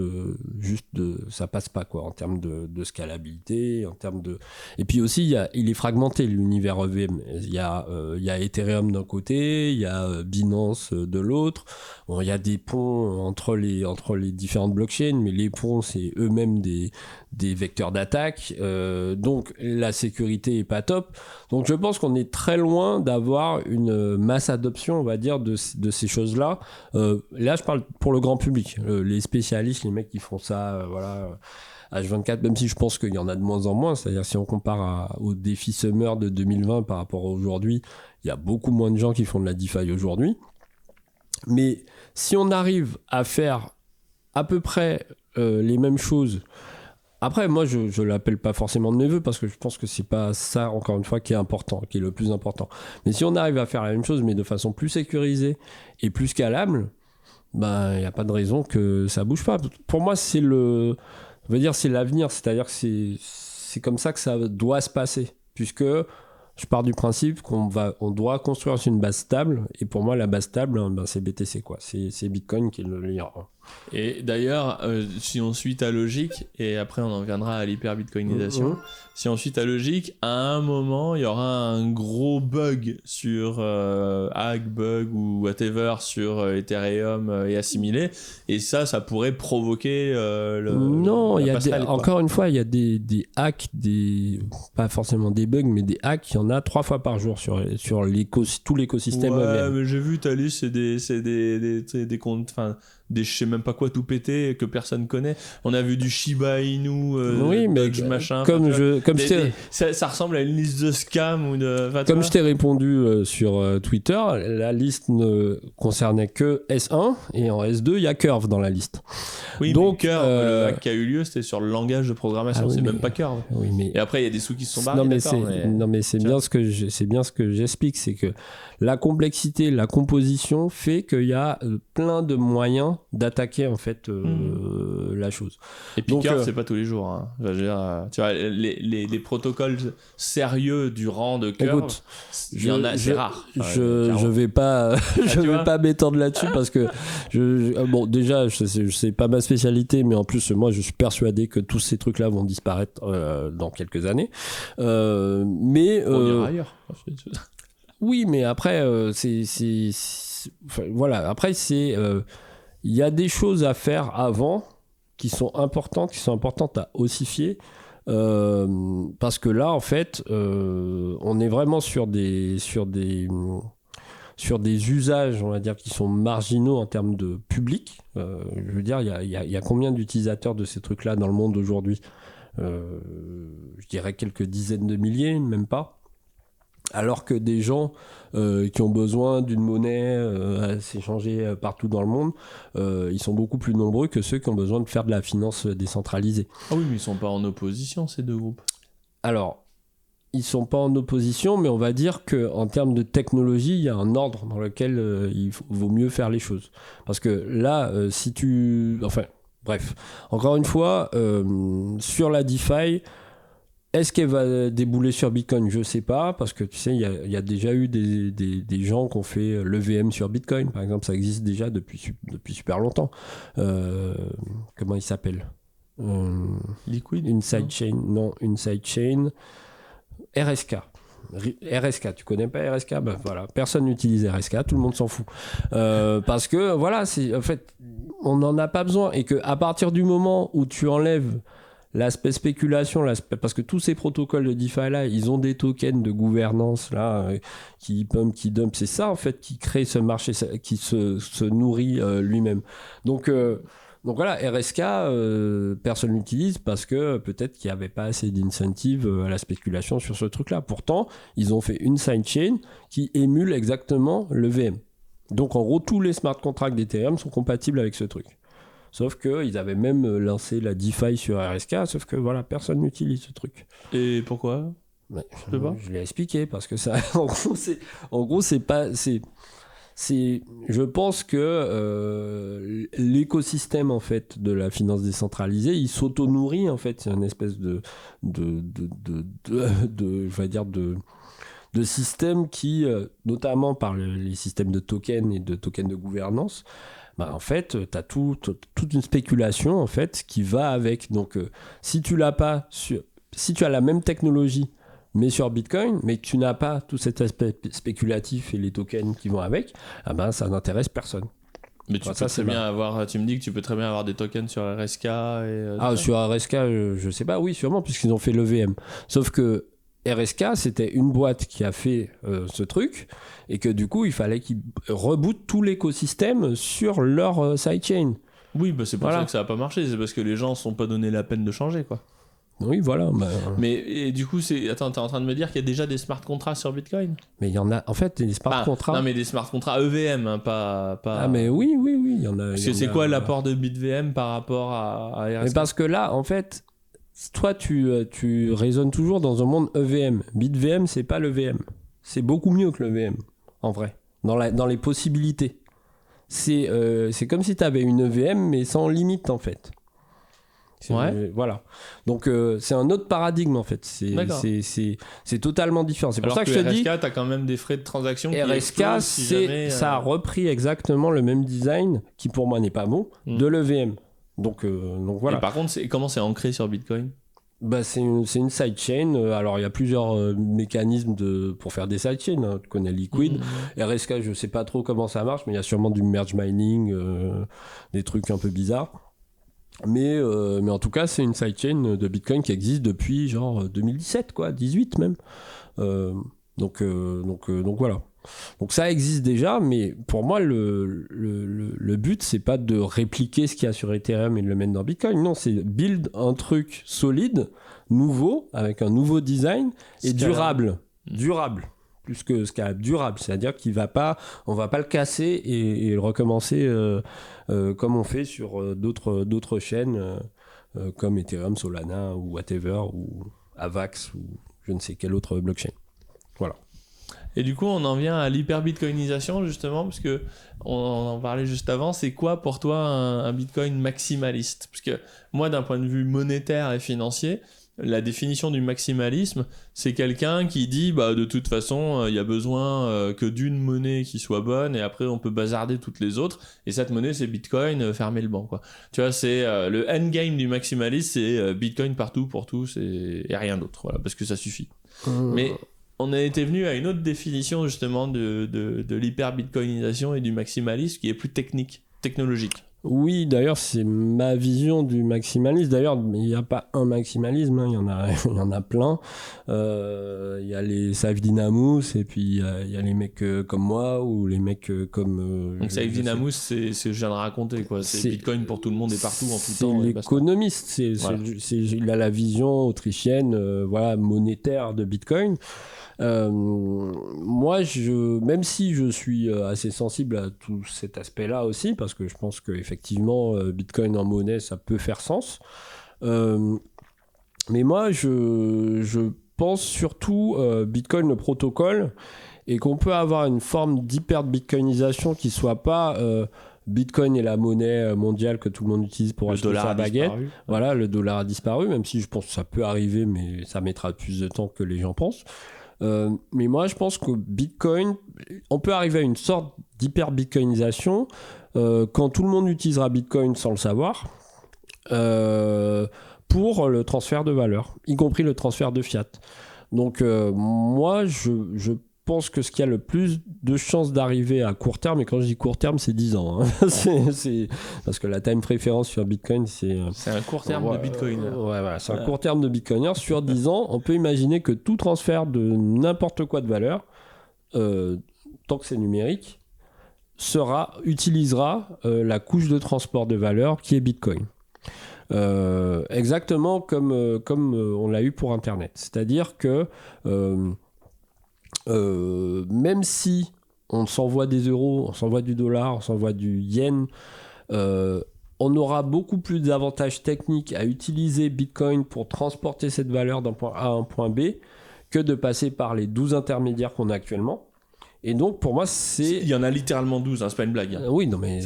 S1: ça passe pas quoi, en termes de scalabilité, en termes de. Et puis aussi, il est fragmenté l'univers EVM. Il y a Ethereum d'un côté, il y a Binance de l'autre. Bon, il y a des ponts entre les différentes blockchains, mais les ponts, c'est eux-mêmes des vecteurs d'attaque, donc la sécurité est pas top. Donc je pense qu'on est très loin d'avoir une masse adoption, on va dire, de ces choses-là. Là, je parle pour le grand public, les spécialistes, les mecs qui font ça, H24, même si je pense qu'il y en a de moins en moins, c'est-à-dire si on compare au défi Summer de 2020 par rapport à aujourd'hui, il y a beaucoup moins de gens qui font de la DeFi aujourd'hui. Mais si on arrive à faire à peu près les mêmes choses. Après, moi, je l'appelle pas forcément de mes voeux parce que je pense que c'est pas ça, encore une fois, qui est le plus important. Mais si on arrive à faire la même chose, mais de façon plus sécurisée et plus scalable, il n'y a pas de raison que ça bouge pas. Pour moi, c'est l'avenir, c'est-à-dire que c'est comme ça que ça doit se passer, puisque je pars du principe qu'on doit construire sur une base stable, et pour moi, la base stable, c'est BTC, quoi. C'est Bitcoin qui est le leader.
S2: Et d'ailleurs, si on suit ta logique, et après on en viendra à l'hyper-bitcoinisation, si on suit ta logique, à un moment, il y aura un gros bug sur hack, bug ou whatever sur Ethereum et assimilé, et ça pourrait provoquer
S1: Non, encore une fois, il y a des hacks, pas forcément des bugs, mais des hacks, il y en a 3 fois par jour sur tout l'écosystème.
S2: Ouais, mais j'ai vu ta liste, c'est des comptes, enfin... je sais même pas quoi tout péter que personne connaît. On a vu du Shiba Inu,
S1: oui, mais
S2: machin. Ça ressemble à une liste de scams ou de.
S1: Comme je t'ai répondu sur Twitter, la liste ne concernait que S1 et en S2 il y a Curve dans la liste.
S2: Oui, donc Curve, le hack qui a eu lieu, c'était sur le langage de programmation, c'est même pas Curve.
S1: Oui, mais...
S2: Et après il y a des sous qui se sont barrés.
S1: Non mais c'est bien ce que j'explique, c'est que la complexité, la composition fait qu'il y a plein de moyens d'attaquer en fait la chose.
S2: Et puis Curve, c'est pas tous les jours. Hein. Je veux dire, tu vois, les protocoles sérieux du rang de Curve, écoute, c'est rare.
S1: Je vais pas, vais pas m'étendre là-dessus parce que bon déjà c'est pas ma spécialité, mais en plus moi je suis persuadé que tous ces trucs-là vont disparaître dans quelques années. Mais
S2: on ira ailleurs.
S1: Oui, mais après voilà. Après il y a des choses à faire avant qui sont importantes à ossifier parce que là en fait on est vraiment sur des usages, on va dire, qui sont marginaux en termes de public. Je veux dire, il y a combien d'utilisateurs de ces trucs-là dans le monde aujourd'hui? Je dirais quelques dizaines de milliers, même pas. Alors que des gens qui ont besoin d'une monnaie à s'échanger partout dans le monde, ils sont beaucoup plus nombreux que ceux qui ont besoin de faire de la finance décentralisée.
S2: Ah oui, mais ils sont pas en opposition, ces deux groupes.
S1: Alors, ils sont pas en opposition, mais on va dire qu'en termes de technologie, il y a un ordre dans lequel il vaut mieux faire les choses. Parce que là, bref, encore une fois, sur la DeFi, est-ce qu'elle va débouler sur Bitcoin? Je sais pas, parce que tu sais, il y a déjà eu des gens qui ont fait l'EVM sur Bitcoin, par exemple, ça existe déjà depuis super longtemps. Comment il s'appelle?
S2: Liquid?
S1: Une sidechain, non, une sidechain. RSK. RSK, tu connais pas RSK? Ben voilà, personne n'utilise RSK, tout le monde s'en fout. Parce que voilà, en fait, on n'en a pas besoin, et que à partir du moment où tu enlèves l'aspect spéculation, parce que tous ces protocoles de DeFi là, ils ont des tokens de gouvernance là, qui pump, qui dump, c'est ça en fait qui crée ce marché qui se nourrit lui-même. Donc Donc voilà, RSK, personne l'utilise parce que peut-être qu'il n'y avait pas assez d'incentive à la spéculation sur ce truc-là. Pourtant, ils ont fait une sidechain qui émule exactement le VM. Donc en gros, tous les smart contracts d'Ethereum sont compatibles avec ce truc. Sauf qu'ils avaient même lancé la DeFi sur RSK, sauf que voilà, personne n'utilise ce truc.
S2: Et pourquoi ?
S1: Ouais, je l'ai expliqué parce que ça, en gros, c'est pas, je pense que l'écosystème en fait de la finance décentralisée, il s'auto-nourrit en fait. C'est une espèce je vais dire de système qui, notamment par les systèmes de tokens et de tokens de gouvernance, en fait, tu as toute une spéculation en fait qui va avec. Donc, si tu as la même technologie mais sur Bitcoin, mais que tu n'as pas tout cet aspect spéculatif et les tokens qui vont avec, ça n'intéresse personne.
S2: Mais tu me dis que tu peux très bien avoir des tokens sur RSK
S1: sur RSK, je sais pas, oui, sûrement, puisqu'ils ont fait l'EVM. Sauf que RSK, c'était une boîte qui a fait ce truc, et que du coup, il fallait qu'ils rebootent tout l'écosystème sur leur sidechain.
S2: Oui, c'est pour ça que ça n'a pas marché, c'est parce que les gens ne se sont pas donné la peine de changer, quoi.
S1: Oui, voilà.
S2: Mais et du coup, attends, t'es en train de me dire qu'il y a déjà des smart contracts sur Bitcoin ?
S1: Mais il y en a, en fait, des smart contracts.
S2: Non, mais des smart contracts EVM, hein, pas.
S1: Ah, mais oui, il y en a.
S2: Parce que c'est quoi l'apport de BitVM par rapport à RSK ?
S1: Mais parce que là, en fait, toi, tu raisonnes toujours dans un monde EVM. BitVM, c'est pas l'EVM. C'est beaucoup mieux que l'EVM, en vrai, dans les possibilités. C'est comme si tu avais une EVM, mais sans limite, en fait. Voilà. Donc c'est un autre paradigme en fait. C'est totalement différent. C'est pour ça que je te dis.
S2: RSK, t'as quand même des frais de transaction.
S1: RSK, ça a repris exactement le même design qui pour moi n'est pas bon de l'EVM. Donc voilà.
S2: Et par contre, comment c'est ancré sur Bitcoin ?
S1: C'est une sidechain. Alors il y a plusieurs mécanismes pour faire des sidechains. Hein. Tu connais Liquid. RSK, je sais pas trop comment ça marche, mais il y a sûrement du merge mining, des trucs un peu bizarres. Mais en tout cas, c'est une sidechain de Bitcoin qui existe depuis genre 2017, quoi, 18 même. Donc voilà. Donc ça existe déjà, mais pour moi, le but, c'est pas de répliquer ce qu'il y a sur Ethereum et de le mettre dans Bitcoin. Non, c'est build un truc solide, nouveau, avec un nouveau design et durable. Plus que scalable, durable, c'est-à-dire qu'on va pas le casser et le recommencer comme on fait sur d'autres chaînes comme Ethereum, Solana ou whatever, ou Avax ou je ne sais quelle autre blockchain. Voilà.
S2: Et du coup, on en vient à l'hyper-bitcoinisation justement, parce que on en parlait juste avant. C'est quoi pour toi un Bitcoin maximaliste ? Parce que moi, d'un point de vue monétaire et financier, la définition du maximalisme, c'est quelqu'un qui dit de toute façon il y a besoin que d'une monnaie qui soit bonne et après on peut bazarder toutes les autres et cette monnaie c'est Bitcoin, fermez le banc quoi. Tu vois, c'est le endgame du maximalisme, c'est Bitcoin partout pour tous et rien d'autre, voilà, parce que ça suffit. Mais on a été venu à une autre définition justement de l'hyper-bitcoinisation et du maximalisme qui est plus technologique.
S1: Oui, d'ailleurs, c'est ma vision du maximalisme. D'ailleurs, il n'y a pas un maximalisme, hein, il y en a plein. Il y a les Saif Dynamus, et puis il y a les mecs comme moi, ou les mecs comme...
S2: Donc Saif Dynamus, c'est ce que je viens de raconter, quoi. C'est Bitcoin pour tout le monde et partout, en tout temps.
S1: C'est l'économiste, il a la vision autrichienne, monétaire de Bitcoin. Moi, même si je suis assez sensible à tout cet aspect-là aussi, parce que je pense qu'effectivement, Bitcoin en monnaie, ça peut faire sens. Mais moi, je pense surtout Bitcoin, le protocole, et qu'on peut avoir une forme d'hyper-bitcoinisation qui soit pas... Bitcoin est la monnaie mondiale que tout le monde utilise pour acheter sa baguette. Voilà, le dollar a disparu, même si je pense que ça peut arriver, mais ça mettra plus de temps que les gens pensent. Mais moi, je pense que Bitcoin, on peut arriver à une sorte d'hyper-bitcoinisation quand tout le monde utilisera Bitcoin sans le savoir pour le transfert de valeur, y compris le transfert de fiat. Donc moi, je pense que ce qui a le plus de chances d'arriver à court terme, et quand je dis court terme, c'est 10 ans. Hein. c'est parce que la time préférence sur Bitcoin, c'est
S2: un court terme de Bitcoiner.
S1: C'est un court terme de Bitcoiner. Sur 10 ans, on peut imaginer que tout transfert de n'importe quoi de valeur, tant que c'est numérique, utilisera la couche de transport de valeur qui est Bitcoin. Exactement comme on l'a eu pour Internet. C'est-à-dire que même si on s'envoie des euros, on s'envoie du dollar, on s'envoie du yen, on aura beaucoup plus d'avantages techniques à utiliser Bitcoin pour transporter cette valeur d'un point A à un point B que de passer par les 12 intermédiaires qu'on a actuellement. Et donc, pour moi,
S2: il y en a littéralement 12, hein, c'est pas une blague.
S1: Oui, non, mais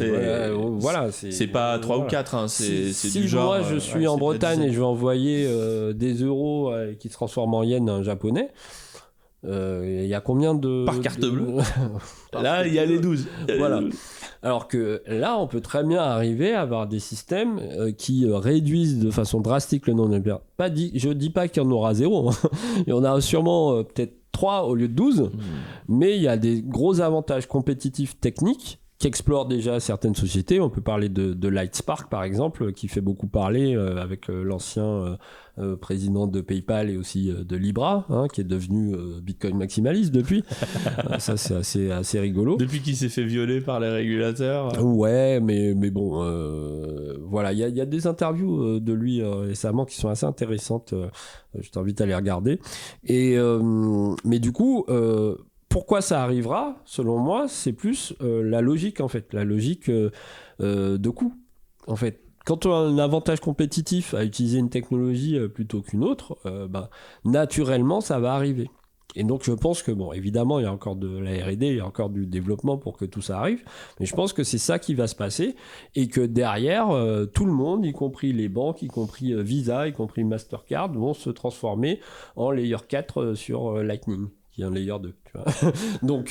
S1: voilà.
S2: C'est pas 3 ou 4, hein, c'est
S1: si
S2: du genre...
S1: moi, je suis en Bretagne et je vais envoyer des euros qui se transforment en yens à un japonais, il y a combien de...
S2: Par carte bleue. Là, il y a les 12.
S1: Voilà. Alors que là, on peut très bien arriver à avoir des systèmes qui réduisent de façon drastique le nombre de... Je dis pas qu'il y en aura 0. Hein. Il y en a sûrement peut-être 3 au lieu de 12. Mais il y a des gros avantages compétitifs techniques qu'explorent déjà certaines sociétés. On peut parler de Lightspark, par exemple, qui fait beaucoup parler avec l'ancien président de PayPal et aussi de Libra, hein, qui est devenu Bitcoin maximaliste depuis. Ça, c'est assez rigolo.
S2: Depuis qu'il s'est fait violer par les régulateurs.
S1: Ouais, mais bon, voilà, il y a des interviews de lui récemment qui sont assez intéressantes. Je t'invite à les regarder. Mais du coup... pourquoi ça arrivera, selon moi, c'est plus la logique, en fait, la logique de coût. En fait, quand on a un avantage compétitif à utiliser une technologie plutôt qu'une autre, naturellement, ça va arriver. Et donc, je pense que, bon, évidemment, il y a encore de la R&D, il y a encore du développement pour que tout ça arrive, mais je pense que c'est ça qui va se passer, et que derrière, tout le monde, y compris les banques, y compris Visa, y compris Mastercard, vont se transformer en layer 4 sur Lightning. Qui est un layer 2, tu vois. donc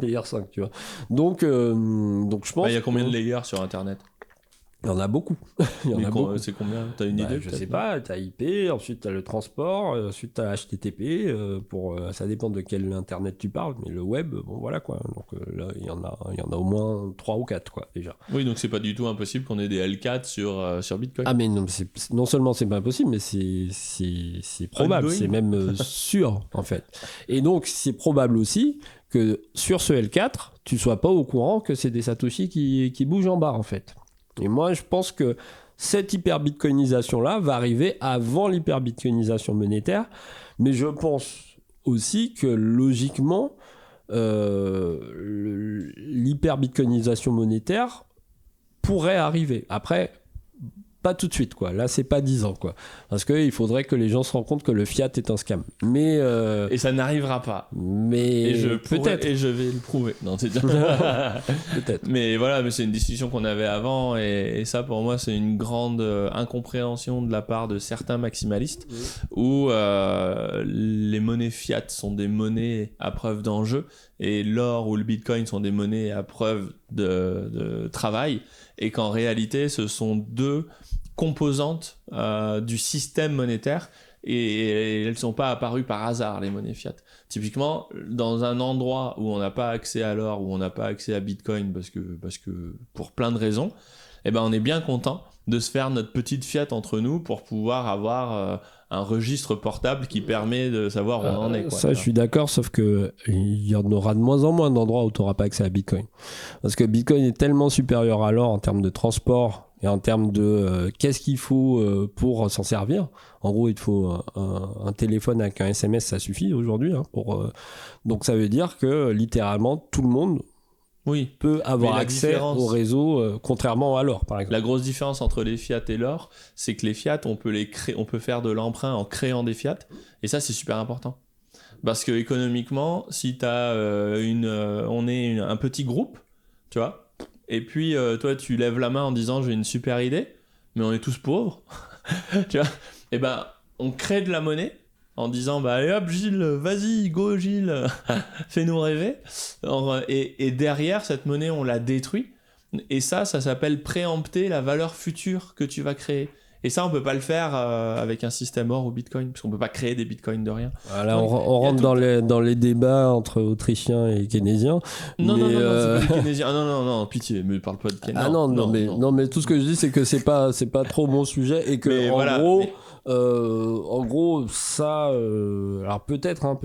S1: layer 5, tu vois. Donc je pense...
S2: Il y a combien de layers sur Internet ?
S1: Il y en a beaucoup.
S2: C'est combien ? T'as une idée ?
S1: Je sais pas. T'as IP, ensuite t'as le transport, ensuite t'as HTTP. Ça dépend de quel Internet tu parles, mais le web, bon voilà quoi. Donc là, il y en a au moins 3 ou 4 quoi déjà.
S2: Oui, donc c'est pas du tout impossible qu'on ait des L4 sur Bitcoin.
S1: Ah mais non seulement c'est pas impossible, mais c'est probable, c'est même sûr en fait. Et donc c'est probable aussi que sur ce L4, tu sois pas au courant que c'est des Satoshi qui bougent en bas en fait. Et moi, je pense que cette hyper-bitcoinisation-là va arriver avant l'hyper-bitcoinisation monétaire. Mais je pense aussi que, logiquement, l'hyper-bitcoinisation monétaire pourrait arriver. Après, pas tout de suite, quoi. Là, c'est pas 10 ans, quoi. Parce qu'il faudrait que les gens se rendent compte que le fiat est un scam. Mais...
S2: Et ça n'arrivera pas.
S1: Mais...
S2: Peut-être. Et je vais le prouver. Non, c'est peut-être. Mais voilà, mais c'est une discussion qu'on avait avant. Et ça, pour moi, c'est une grande incompréhension de la part de certains maximalistes. Où les monnaies fiat sont des monnaies à preuve d'enjeu. Et l'or ou le bitcoin sont des monnaies à preuve de travail. Et qu'en réalité, ce sont deux composantes du système monétaire et elles ne sont pas apparues par hasard, les monnaies fiat. Typiquement, dans un endroit où on n'a pas accès à l'or, où on n'a pas accès à Bitcoin parce que pour plein de raisons, eh ben on est bien content de se faire notre petite fiat entre nous pour pouvoir avoir un registre portable qui permet de savoir où on en est. Quoi,
S1: ça, je suis d'accord, sauf qu'il y en aura de moins en moins d'endroits où tu n'auras pas accès à Bitcoin. Parce que Bitcoin est tellement supérieur à l'or en termes de transport et en termes de qu'est-ce qu'il faut pour s'en servir. En gros, il te faut un téléphone avec un SMS, ça suffit aujourd'hui. Hein, donc ça veut dire que littéralement, tout le monde peut avoir accès au réseau, contrairement à l'or, par exemple.
S2: La grosse différence entre les fiat et l'or, c'est que les fiat, on peut faire de l'emprunt en créant des fiat, et ça, c'est super important. Parce que économiquement, si on est un petit groupe, tu vois, et puis toi, tu lèves la main en disant j'ai une super idée, mais on est tous pauvres, tu vois, et ben, on crée de la monnaie. En disant, bah allez hop Gilles, vas-y, go Gilles, fais-nous rêver. Et derrière, cette monnaie, on la détruit. Et ça s'appelle préempter la valeur future que tu vas créer. Et ça, on peut pas le faire avec un système or ou Bitcoin, parce qu'on peut pas créer des Bitcoins de rien.
S1: Voilà,
S2: Donc,
S1: on rentre dans les débats entre Autrichiens et Keynésiens.
S2: Non, c'est pas les Keynésiens. Ah non, pitié, me parle pas de Keynes.
S1: Ah non, mais tout ce que je dis, c'est que c'est pas trop mon sujet et que en gros, ça, alors peut-être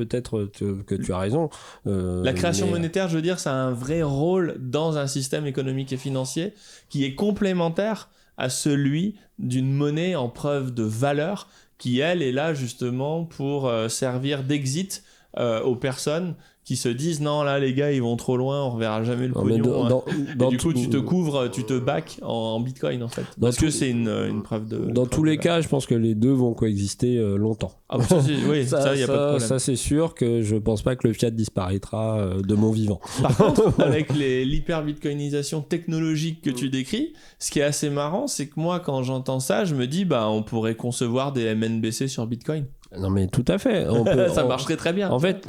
S1: que tu as raison.
S2: La création monétaire, je veux dire, ça a un vrai rôle dans un système économique et financier qui est complémentaire à celui d'une monnaie en preuve de valeur qui, elle, est là justement pour servir d'exit aux personnes qui se disent non, là les gars ils vont trop loin, on reverra jamais le pognon. Et du coup tu te couvres, tu te back en Bitcoin en fait. Parce que c'est une preuve de...
S1: Dans tous les cas, je pense que les deux vont coexister longtemps.
S2: Ah bah oui, ça y a pas de problème.
S1: Ça c'est sûr que je pense pas que le fiat disparaîtra de mon vivant.
S2: Par contre, avec l'hyper-bitcoinisation technologique que tu décris, ce qui est assez marrant, c'est que moi quand j'entends ça, je me dis bah on pourrait concevoir des MNBC sur Bitcoin.
S1: Non mais tout à fait.
S2: Ça marcherait très bien.
S1: En fait,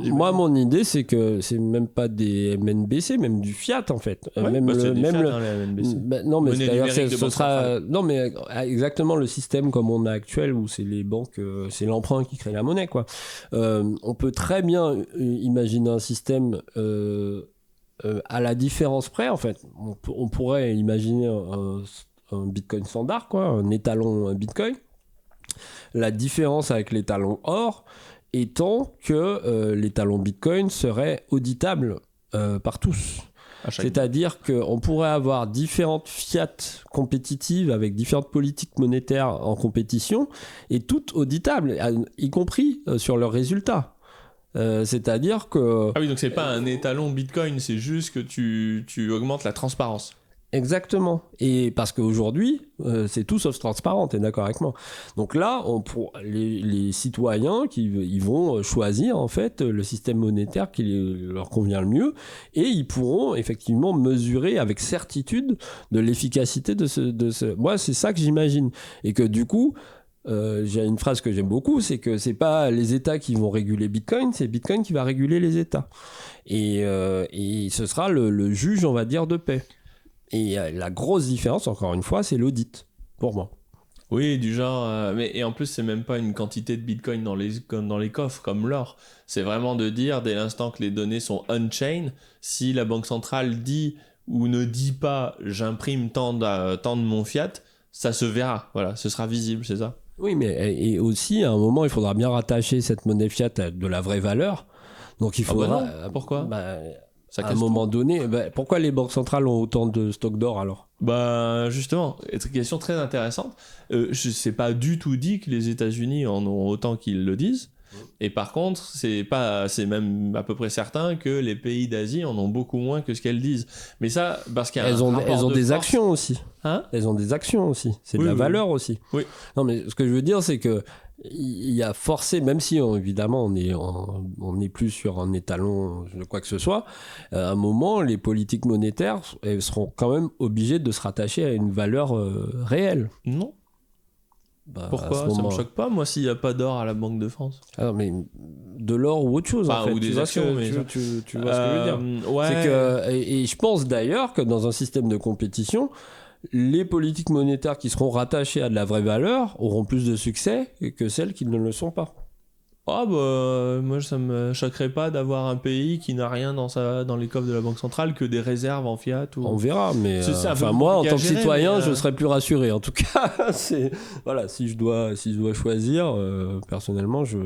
S1: moi mon idée c'est que c'est même pas des MNBC, même du fiat en fait.
S2: Ouais,
S1: même
S2: c'est du fiat,
S1: le...
S2: les MNBC.
S1: Non mais d'ailleurs
S2: ce
S1: sera non mais exactement le système comme on a actuel où c'est les banques, c'est l'emprunt qui crée la monnaie quoi. On peut très bien imaginer un système à la différence près en fait. On pourrait imaginer un Bitcoin standard quoi, un étalon Bitcoin. La différence avec l'étalon or étant que l'étalon Bitcoin serait auditable par tous. C'est-à-dire qu'on pourrait avoir différentes fiat compétitives avec différentes politiques monétaires en compétition et toutes auditables, y compris sur leurs résultats. C'est-à-dire que...
S2: Ah oui, donc c'est pas un étalon Bitcoin, c'est juste que tu augmentes la transparence.
S1: Exactement. Et parce qu'aujourd'hui, c'est tout sauf transparent, t'es d'accord avec moi. Donc là, les citoyens ils vont choisir en fait le système monétaire qui leur convient le mieux et ils pourront effectivement mesurer avec certitude de l'efficacité de ce... Moi, c'est ça que j'imagine. Et que du coup... j'ai une phrase que j'aime beaucoup, c'est que c'est pas les États qui vont réguler Bitcoin, c'est Bitcoin qui va réguler les États. Et ce sera le juge, on va dire, de paix. Et la grosse différence, encore une fois, c'est l'audit, pour moi.
S2: Oui, du genre... et en plus, c'est même pas une quantité de Bitcoin dans les coffres, comme l'or. C'est vraiment de dire, dès l'instant que les données sont on-chain, si la banque centrale dit ou ne dit pas « j'imprime tant de mon fiat », ça se verra. Voilà, ce sera visible, c'est ça.
S1: Oui, mais et aussi, à un moment, il faudra bien rattacher cette monnaie fiat à de la vraie valeur. Donc il faudra...
S2: Pourquoi
S1: à un moment donné, pourquoi les banques centrales ont autant de stocks d'or alors ?
S2: Justement, c'est une question très intéressante. Je sais pas du tout dit que les États-Unis en ont autant qu'ils le disent. Et par contre, c'est même à peu près certain que les pays d'Asie en ont beaucoup moins que ce qu'elles disent. Mais ça, parce qu'il y a
S1: elles ont des actions aussi.
S2: Hein ?
S1: Elles ont des actions aussi. C'est de la valeur aussi.
S2: Oui.
S1: Non, mais ce que je veux dire, c'est que il y a forcé, même si évidemment on n'est plus sur un étalon de quoi que ce soit, à un moment, les politiques monétaires elles seront quand même obligées de se rattacher à une valeur réelle.
S2: Non. Pourquoi ? Ça me choque pas, moi, s'il n'y a pas d'or à la Banque de France.
S1: Alors, mais de l'or ou autre chose, en fait.
S2: Ou des actions, mais...
S1: Tu vois ce que je veux dire.
S2: Ouais.
S1: C'est que, et je pense d'ailleurs que dans un système de compétition, les politiques monétaires qui seront rattachées à de la vraie valeur auront plus de succès que celles qui ne le sont pas.
S2: Moi ça me choquerait pas d'avoir un pays qui n'a rien dans les coffres de la Banque centrale que des réserves en fiat ou...
S1: On verra, mais moi en tant que citoyen je serais plus rassuré. En tout cas, voilà, si je dois choisir, personnellement je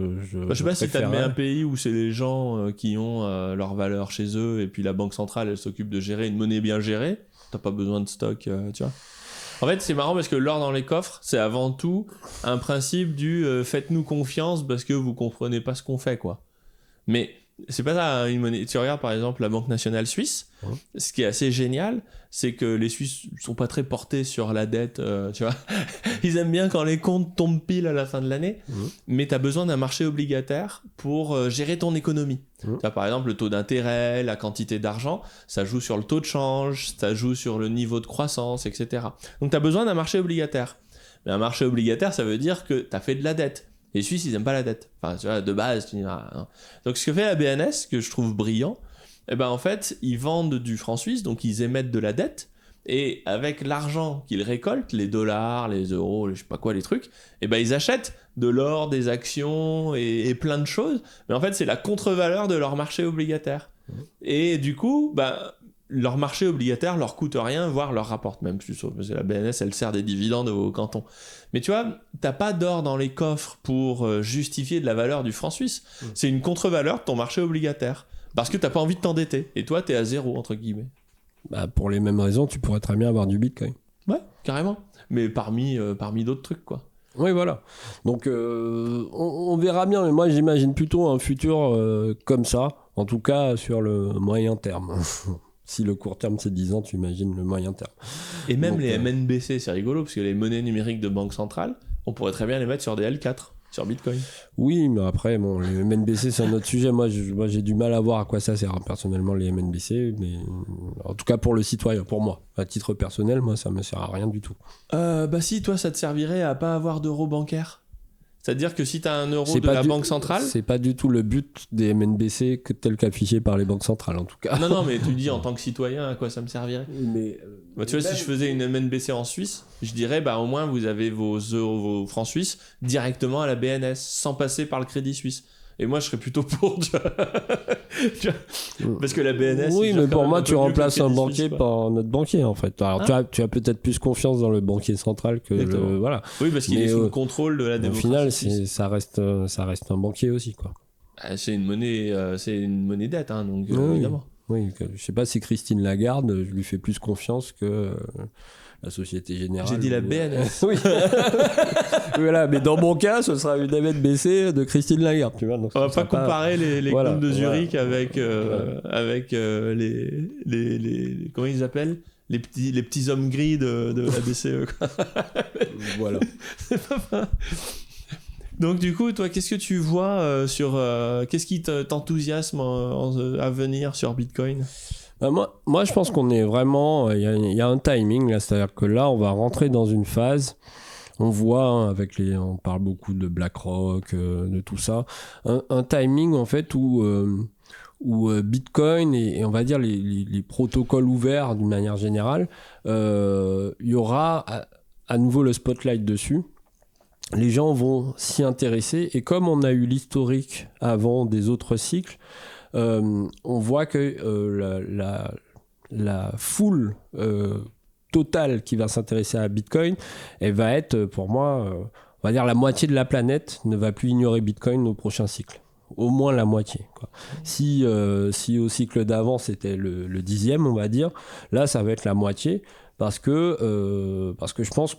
S2: sais pas si t'admets un pays où c'est les gens qui ont leur valeur chez eux et puis la Banque centrale elle s'occupe de gérer une monnaie bien gérée, t'as pas besoin de stock, tu vois. En fait, c'est marrant parce que l'or dans les coffres, c'est avant tout un principe du faites-nous confiance parce que vous comprenez pas ce qu'on fait, quoi. Mais c'est pas ça une monnaie. Tu regardes par exemple la Banque nationale suisse, ce qui est assez génial, c'est que les Suisses sont pas très portés sur la dette, tu vois. Ils aiment bien quand les comptes tombent pile à la fin de l'année, mais t'as besoin d'un marché obligataire pour gérer ton économie. T'as par exemple le taux d'intérêt, la quantité d'argent, ça joue sur le taux de change, ça joue sur le niveau de croissance, etc. Donc t'as besoin d'un marché obligataire. Mais un marché obligataire, ça veut dire que t'as fait de la dette. Les Suisses, ils aiment pas la dette. Enfin, tu vois, de base, tu dis, non. Donc ce que fait la BNS, que je trouve brillant, en fait, ils vendent du franc suisse, donc ils émettent de la dette, Et avec l'argent qu'ils récoltent, les dollars, les euros, je sais pas quoi, les trucs, et ben ils achètent de l'or, des actions et plein de choses. Mais en fait, c'est la contre-valeur de leur marché obligataire. Et du coup, leur marché obligataire leur coûte rien, voire leur rapporte même plus. Parce que la BNS, elle sert des dividendes au canton. Mais tu vois, t'as pas d'or dans les coffres pour justifier de la valeur du franc suisse. C'est une contre-valeur de ton marché obligataire. Parce que t'as pas envie de t'endetter. Et toi, t'es à zéro, entre guillemets.
S1: Pour les mêmes raisons, tu pourrais très bien avoir du Bitcoin.
S2: Ouais, carrément. Mais parmi d'autres trucs, quoi.
S1: Oui, voilà. Donc, on verra bien. Mais moi, j'imagine plutôt un futur comme ça. En tout cas, sur le moyen terme. Si le court terme, c'est 10 ans, tu imagines le moyen terme.
S2: Et même
S1: donc,
S2: les MNBC, c'est rigolo, parce que les monnaies numériques de banque centrale, on pourrait très bien les mettre sur des L4. Sur Bitcoin.
S1: Oui, mais après, bon, les MNBC, c'est un autre sujet. Moi, j'ai du mal à voir à quoi ça sert, personnellement, les MNBC. Mais en tout cas, pour le citoyen, pour moi. À titre personnel, moi, ça me sert à rien du tout.
S2: Si, toi, ça te servirait à pas avoir d'euros bancaires. C'est-à-dire que si tu as un euro de la banque centrale...
S1: C'est pas du tout le but des MNBC tel qu'affiché par les banques centrales, en tout cas.
S2: Non, mais tu dis en tant que citoyen, à quoi ça me servirait ?
S1: Mais,
S2: tu vois, si je faisais une MNBC en Suisse, je dirais, au moins, vous avez vos euros, vos francs suisses directement à la BNS, sans passer par le Crédit Suisse. Et moi, je serais plutôt pour... Parce que la BNS...
S1: Oui, mais pour moi, tu remplaces un banquier par un autre banquier, en fait. Alors, tu as peut-être plus confiance dans le banquier central que le... Voilà.
S2: Oui, parce qu'il est sous le contrôle de la démocratie.
S1: Au final, ça reste un banquier aussi, quoi.
S2: C'est une monnaie dette, hein, donc évidemment.
S1: Oui, je sais pas si Christine Lagarde, je lui fais plus confiance que la Société Générale.
S2: J'ai dit la BNS.
S1: Oui. Voilà, mais dans mon cas, ce sera une MNBC de Christine Lagarde. Tu vois, donc
S2: on va pas comparer les comptes de Zurich avec les comment ils appellent les petits hommes gris de la BCE. Quoi.
S1: Voilà.
S2: C'est pas... Donc du coup, toi, qu'est-ce que tu vois qu'est-ce qui t'enthousiasme à venir sur Bitcoin ?
S1: Moi, je pense qu'on est vraiment... Il y a un timing, là, c'est-à-dire que là, on va rentrer dans une phase... On voit, on parle beaucoup de BlackRock, de tout ça, un timing, en fait, où Bitcoin et on va dire les protocoles ouverts, d'une manière générale, il y aura à nouveau le spotlight dessus. Les gens vont s'y intéresser, et comme on a eu l'historique avant des autres cycles, on voit que la foule totale qui va s'intéresser à Bitcoin, elle va être, pour moi, on va dire la moitié de la planète ne va plus ignorer Bitcoin au prochain cycle. Au moins la moitié, quoi. Si au cycle d'avant c'était le 10e, on va dire, là ça va être la moitié. Parce que je pense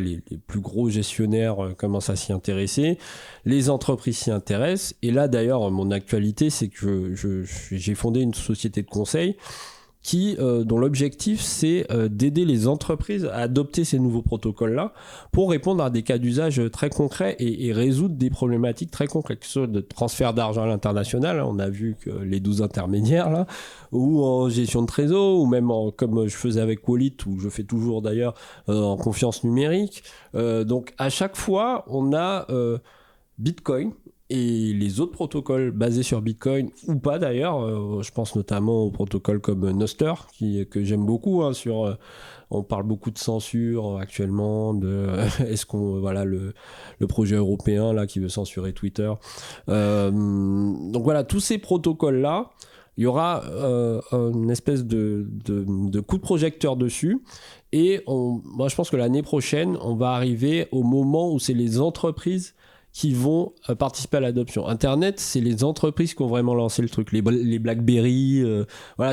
S1: les plus gros gestionnaires commencent à s'y intéresser, les entreprises s'y intéressent, et là d'ailleurs mon actualité, c'est que j'ai fondé une société de conseil dont l'objectif c'est d'aider les entreprises à adopter ces nouveaux protocoles-là pour répondre à des cas d'usage très concrets et résoudre des problématiques très concrètes, que ce soit de transfert d'argent à l'international, on a vu que les 12 intermédiaires là, ou en gestion de trésor, ou même comme je faisais avec Wallet, ou je fais toujours d'ailleurs en confiance numérique. Donc à chaque fois on a Bitcoin et les autres protocoles basés sur Bitcoin ou pas d'ailleurs, je pense notamment aux protocoles comme Nostr que j'aime beaucoup, hein, on parle beaucoup de censure actuellement, est-ce qu'on le projet européen là qui veut censurer Twitter, donc voilà, tous ces protocoles là, il y aura une espèce de coup de projecteur dessus, et moi je pense que l'année prochaine on va arriver au moment où c'est les entreprises qui vont participer à l'adoption. Internet, c'est les entreprises qui ont vraiment lancé le truc. Les BlackBerry,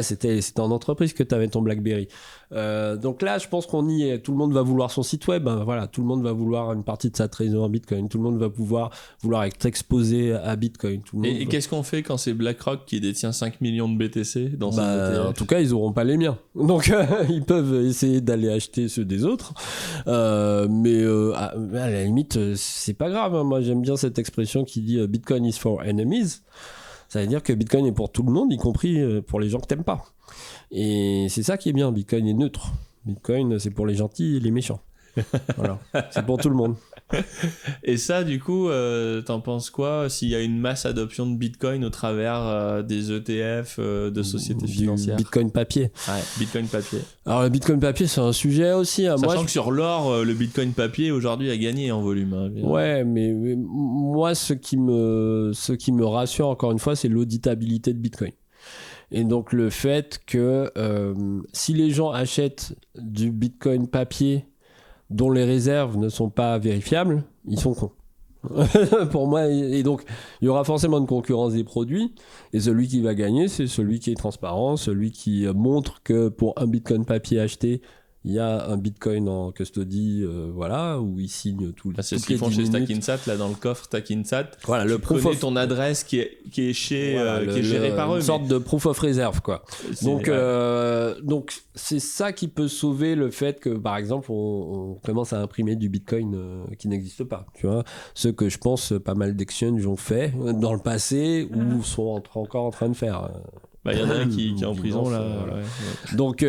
S1: c'était en entreprise que tu avais ton BlackBerry. Donc là, je pense qu'on y est. Tout le monde va vouloir son site web. Tout le monde va vouloir une partie de sa trésorerie en Bitcoin. Tout le monde va vouloir être exposé à Bitcoin.
S2: Et qu'est-ce qu'on fait quand c'est BlackRock qui détient 5 millions de BTC dans son ETF ?
S1: En tout cas, ils n'auront pas les miens. Donc, ils peuvent essayer d'aller acheter ceux des autres. Mais à la limite, c'est pas grave. Hein. Moi, j'aime bien cette expression qui dit Bitcoin is for enemies. Ça veut dire que Bitcoin est pour tout le monde, y compris pour les gens que t'aimes pas. Et c'est ça qui est bien, Bitcoin est neutre. Bitcoin, c'est pour les gentils et les méchants. Voilà. C'est pour tout le monde.
S2: Et ça, du coup, t'en penses quoi s'il y a une masse adoption de Bitcoin au travers des ETF de sociétés financières?
S1: Bitcoin papier.
S2: Ouais, Bitcoin papier.
S1: Alors le Bitcoin papier, c'est un sujet aussi. Hein.
S2: Sachant que sur l'or, le Bitcoin papier aujourd'hui a gagné en volume. Hein,
S1: ouais, mais moi, ce qui me rassure encore une fois, c'est l'auditabilité de Bitcoin. Et donc le fait que si les gens achètent du Bitcoin papier dont les réserves ne sont pas vérifiables, ils sont cons. Pour moi, et donc il y aura forcément une concurrence des produits, et celui qui va gagner, c'est celui qui est transparent, celui qui montre que pour un Bitcoin papier acheté, il y a un Bitcoin en custody, voilà, où il signe tout.
S2: C'est ce qu'ils font chez Stackinsat, là dans le coffre Stackinsat.
S1: Voilà, le
S2: proof of ton adresse qui est chez, voilà, qui est gérée par eux.
S1: Une sorte de proof of reserve, quoi. Donc c'est ça qui peut sauver le fait que, par exemple, on commence à imprimer du Bitcoin qui n'existe pas. Tu vois, ce que je pense pas mal d'exchanges ont fait dans le passé ou sont encore en train de faire.
S2: Bah, il y en a un qui est en prison là.
S1: Ouais. Donc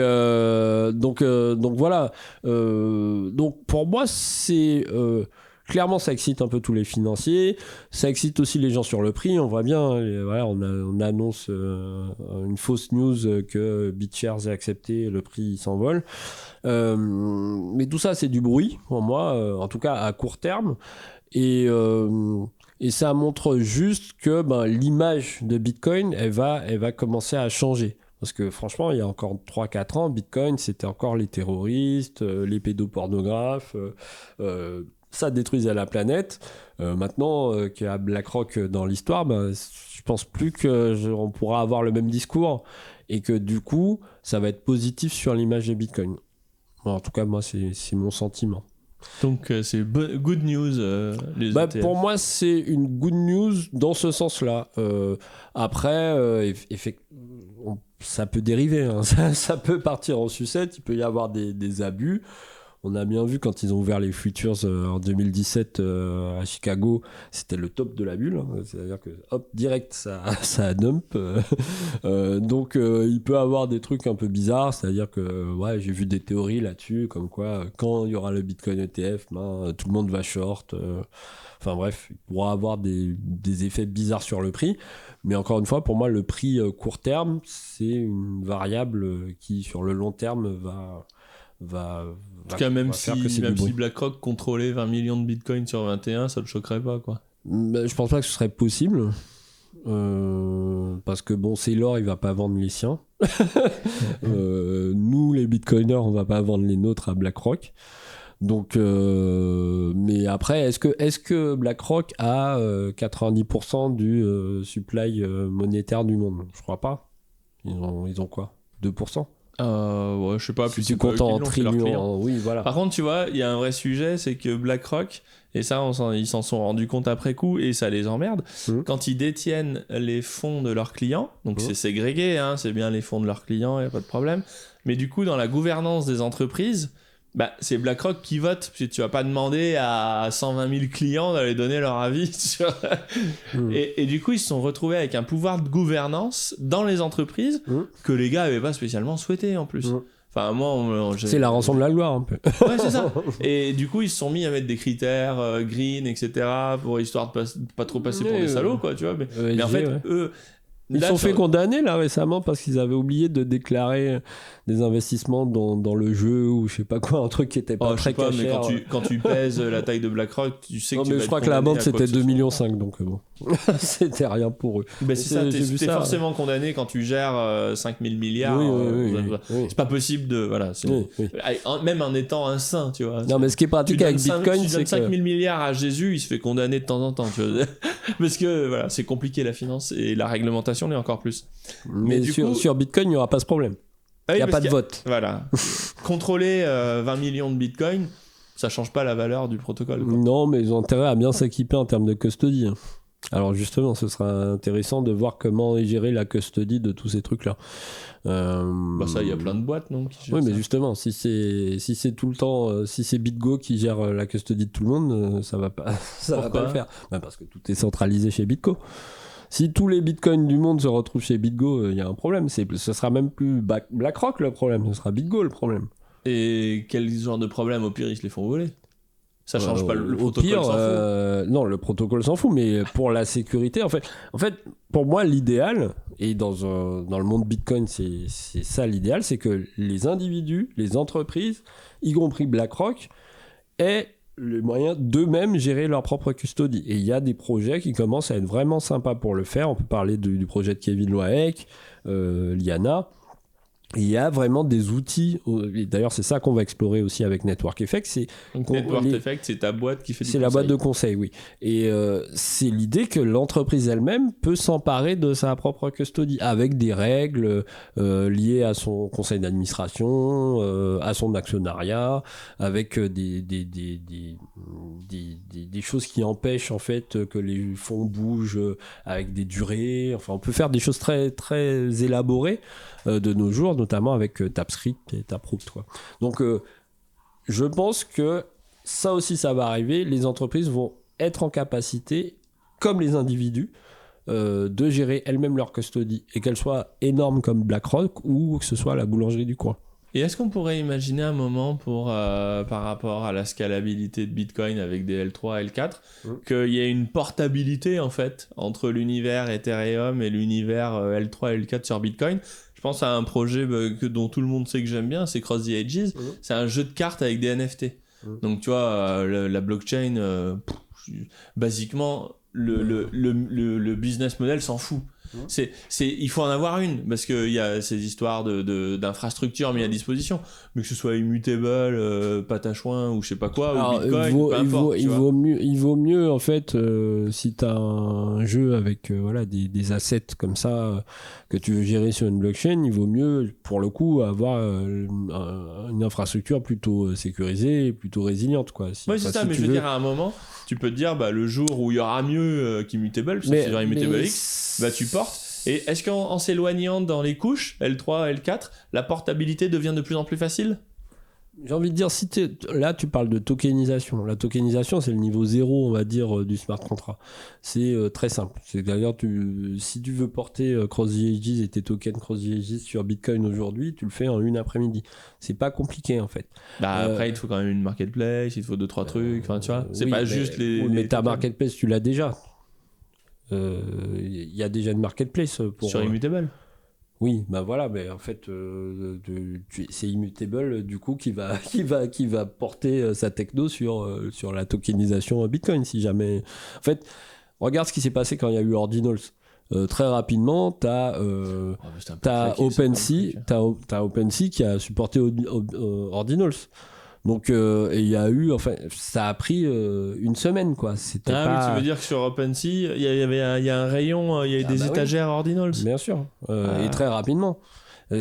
S1: voilà. Donc pour moi, c'est clairement, ça excite un peu tous les financiers. Ça excite aussi les gens sur le prix. On voit bien. Voilà, on annonce une fausse news que BitShares a accepté, le prix s'envole. Mais tout ça, c'est du bruit pour moi, en tout cas à court terme. Et ça montre juste que l'image de Bitcoin, elle va commencer à changer. Parce que franchement, il y a encore 3-4 ans, Bitcoin, c'était encore les terroristes, les pédopornographes, ça détruisait la planète. Maintenant qu'il y a BlackRock dans l'histoire, je pense plus qu'on pourra avoir le même discours et que du coup, ça va être positif sur l'image de Bitcoin. Bon, en tout cas, moi, c'est mon sentiment.
S2: Donc c'est good news les ETF.
S1: Pour moi c'est une good news dans ce sens-là. Après ça peut dériver, hein. ça peut partir en sucette, il peut y avoir des abus. On a bien vu quand ils ont ouvert les futures en 2017 à Chicago, c'était le top de la bulle, hein. C'est-à-dire que hop, direct ça dump. Donc il peut avoir des trucs un peu bizarres, c'est-à-dire que j'ai vu des théories là-dessus, comme quoi quand il y aura le Bitcoin ETF, tout le monde va short. Enfin bref, il pourra avoir des effets bizarres sur le prix. Mais encore une fois, pour moi, le prix court terme, c'est une variable qui, sur le long terme, va
S2: en tout cas, même si BlackRock contrôlait 20 millions de bitcoins sur 21, ça ne le choquerait pas, quoi.
S1: Je pense pas que ce serait possible. Parce que c'est l'or, il va pas vendre les siens. Nous, les bitcoiners, on va pas vendre les nôtres à BlackRock. Donc, mais après, est-ce que BlackRock a 90% du supply monétaire du monde? Je crois pas. Ils ont quoi? 2%?
S2: Ouais, je sais pas.
S1: Si tu comptes en trillions, oui, voilà.
S2: Par contre, tu vois, il y a un vrai sujet, c'est que BlackRock, et ça, ils s'en sont rendus compte après coup, et ça les emmerde, quand ils détiennent les fonds de leurs clients, donc c'est ségrégué, hein, c'est bien les fonds de leurs clients, il n'y a pas de problème, mais du coup, dans la gouvernance des entreprises, c'est BlackRock qui vote, parce que tu vas pas demander à 120 000 clients d'aller donner leur avis sur... et du coup, ils se sont retrouvés avec un pouvoir de gouvernance dans les entreprises que les gars avaient pas spécialement souhaité en plus. Enfin, moi,
S1: c'est la rançon de la gloire un peu.
S2: Ouais, c'est ça. Et du coup, ils se sont mis à mettre des critères green, etc., pour histoire de pas trop passer pour des salauds, quoi, tu vois. Mais en fait, eux...
S1: Ils se sont fait condamner là récemment parce qu'ils avaient oublié de déclarer des investissements dans le jeu ou je sais pas quoi, un truc qui était pas très cher.
S2: Mais quand tu pèses la taille de BlackRock, tu sais que tu vas
S1: je crois que la bande c'était 2,5 millions, donc bon. C'était rien pour eux.
S2: C'est ça, t'es forcément condamné quand tu gères 5 000 milliards.
S1: Oui.
S2: C'est pas possible de... Voilà, même en étant un saint, tu vois.
S1: Non, mais ce qui est pratique avec Bitcoin,
S2: c'est que... 5 000 milliards à Jésus, il se fait condamner de temps en temps, tu vois. Parce que voilà, c'est compliqué la finance et la réglementation l'est encore plus.
S1: Mais sur Bitcoin, il n'y aura pas ce problème. Il n'y a pas de vote.
S2: Voilà. Contrôler 20 millions de Bitcoin, ça change pas la valeur du protocole, quoi.
S1: Non, mais ils ont intérêt à bien s'équiper en termes de custody. Alors justement, ce sera intéressant de voir comment est gérée la custody de tous ces trucs-là.
S2: Ça, il y a plein de boîtes, non, qui gèrent
S1: mais
S2: ça.
S1: justement, si c'est tout le temps, si c'est BitGo qui gère la custody de tout le monde, ça va pas le faire. Parce que tout est centralisé chez BitGo. Si tous les bitcoins du monde se retrouvent chez BitGo, il y a un problème. Ce sera même plus BlackRock le problème, ce sera BitGo le problème.
S2: Et quel genre de problème, au pire, ils se les font voler? Ça change pas le
S1: au
S2: protocole,
S1: pire,
S2: s'en fout.
S1: non, le protocole s'en fout, mais pour la sécurité, en fait, pour moi, l'idéal, et dans le monde Bitcoin, c'est ça l'idéal, c'est que les individus, les entreprises, y compris BlackRock, aient les moyens d'eux-mêmes gérer leur propre custody. Et il y a des projets qui commencent à être vraiment sympas pour le faire. On peut parler du projet de Kevin Loaek, Liana. Il y a vraiment des outils, et d'ailleurs c'est ça qu'on va explorer aussi avec Network Effect.
S2: Donc Network Effect, c'est ta boîte qui fait du conseil.
S1: C'est la boîte de conseil, oui. Et c'est l'idée que l'entreprise elle-même peut s'emparer de sa propre custody avec des règles liées à son conseil d'administration, à son actionnariat, avec des choses qui empêchent en fait que les fonds bougent avec des durées. Enfin, on peut faire des choses très, très élaborées de nos jours, notamment avec TapScript et Taproot, quoi. Donc, je pense que ça aussi, ça va arriver. Les entreprises vont être en capacité, comme les individus, de gérer elles-mêmes leur custody, et qu'elles soient énormes comme BlackRock ou que ce soit la boulangerie du coin.
S2: Et est-ce qu'on pourrait imaginer un moment par rapport à la scalabilité de Bitcoin avec des L3, L4, qu'il y ait une portabilité en fait entre l'univers Ethereum et l'univers L3, L4 sur Bitcoin? Je pense à un projet dont tout le monde sait que j'aime bien, c'est Cross the Edges. C'est un jeu de cartes avec des NFT. Donc tu vois, la blockchain, basiquement, le business model s'en fout. Il faut en avoir une, parce qu'il y a ces histoires d'infrastructures mises à disposition, mais que ce soit immutable, patachoin ou je sais pas quoi. Alors, ou Bitcoin, peu importe,
S1: il vaut mieux en fait, si tu as un jeu avec des assets comme ça que tu veux gérer sur une blockchain, il vaut mieux pour le coup avoir une infrastructure plutôt sécurisée, plutôt résiliente, quoi.
S2: Oui, c'est ça, mais je veux dire, à un moment tu peux te dire le jour où il y aura mieux qu'Immutable, parce que c'est genre Immutable X, tu portes. Et est-ce qu'en s'éloignant dans les couches L3, L4, la portabilité devient de plus en plus facile?
S1: J'ai envie de dire, là tu parles de tokenisation. La tokenisation, c'est le niveau 0, on va dire, du smart contract. C'est très simple. C'est d'ailleurs, si tu veux porter Cross the Edges et tes tokens Cross the Edges sur Bitcoin aujourd'hui, tu le fais en une après-midi. C'est pas compliqué en fait.
S2: Après, il te faut quand même une marketplace, il te faut 2-3 trucs. Enfin, tu vois, c'est pas juste les.
S1: Mais ta marketplace, tu l'as déjà. Il y a déjà une marketplace
S2: sur Immutable.
S1: Oui, voilà, mais en fait, c'est Immutable du coup qui va porter sa techno sur la tokenisation Bitcoin, si jamais. En fait, regarde ce qui s'est passé quand il y a eu Ordinals. Très rapidement, t'as OpenSea, qui a supporté Ordinals. Donc, il y a eu, enfin, ça a pris une semaine, quoi. C'était
S2: oui, tu veux dire que sur OpenSea, il y a un rayon, il y a des étagères Ordinals.
S1: Bien sûr, et très rapidement.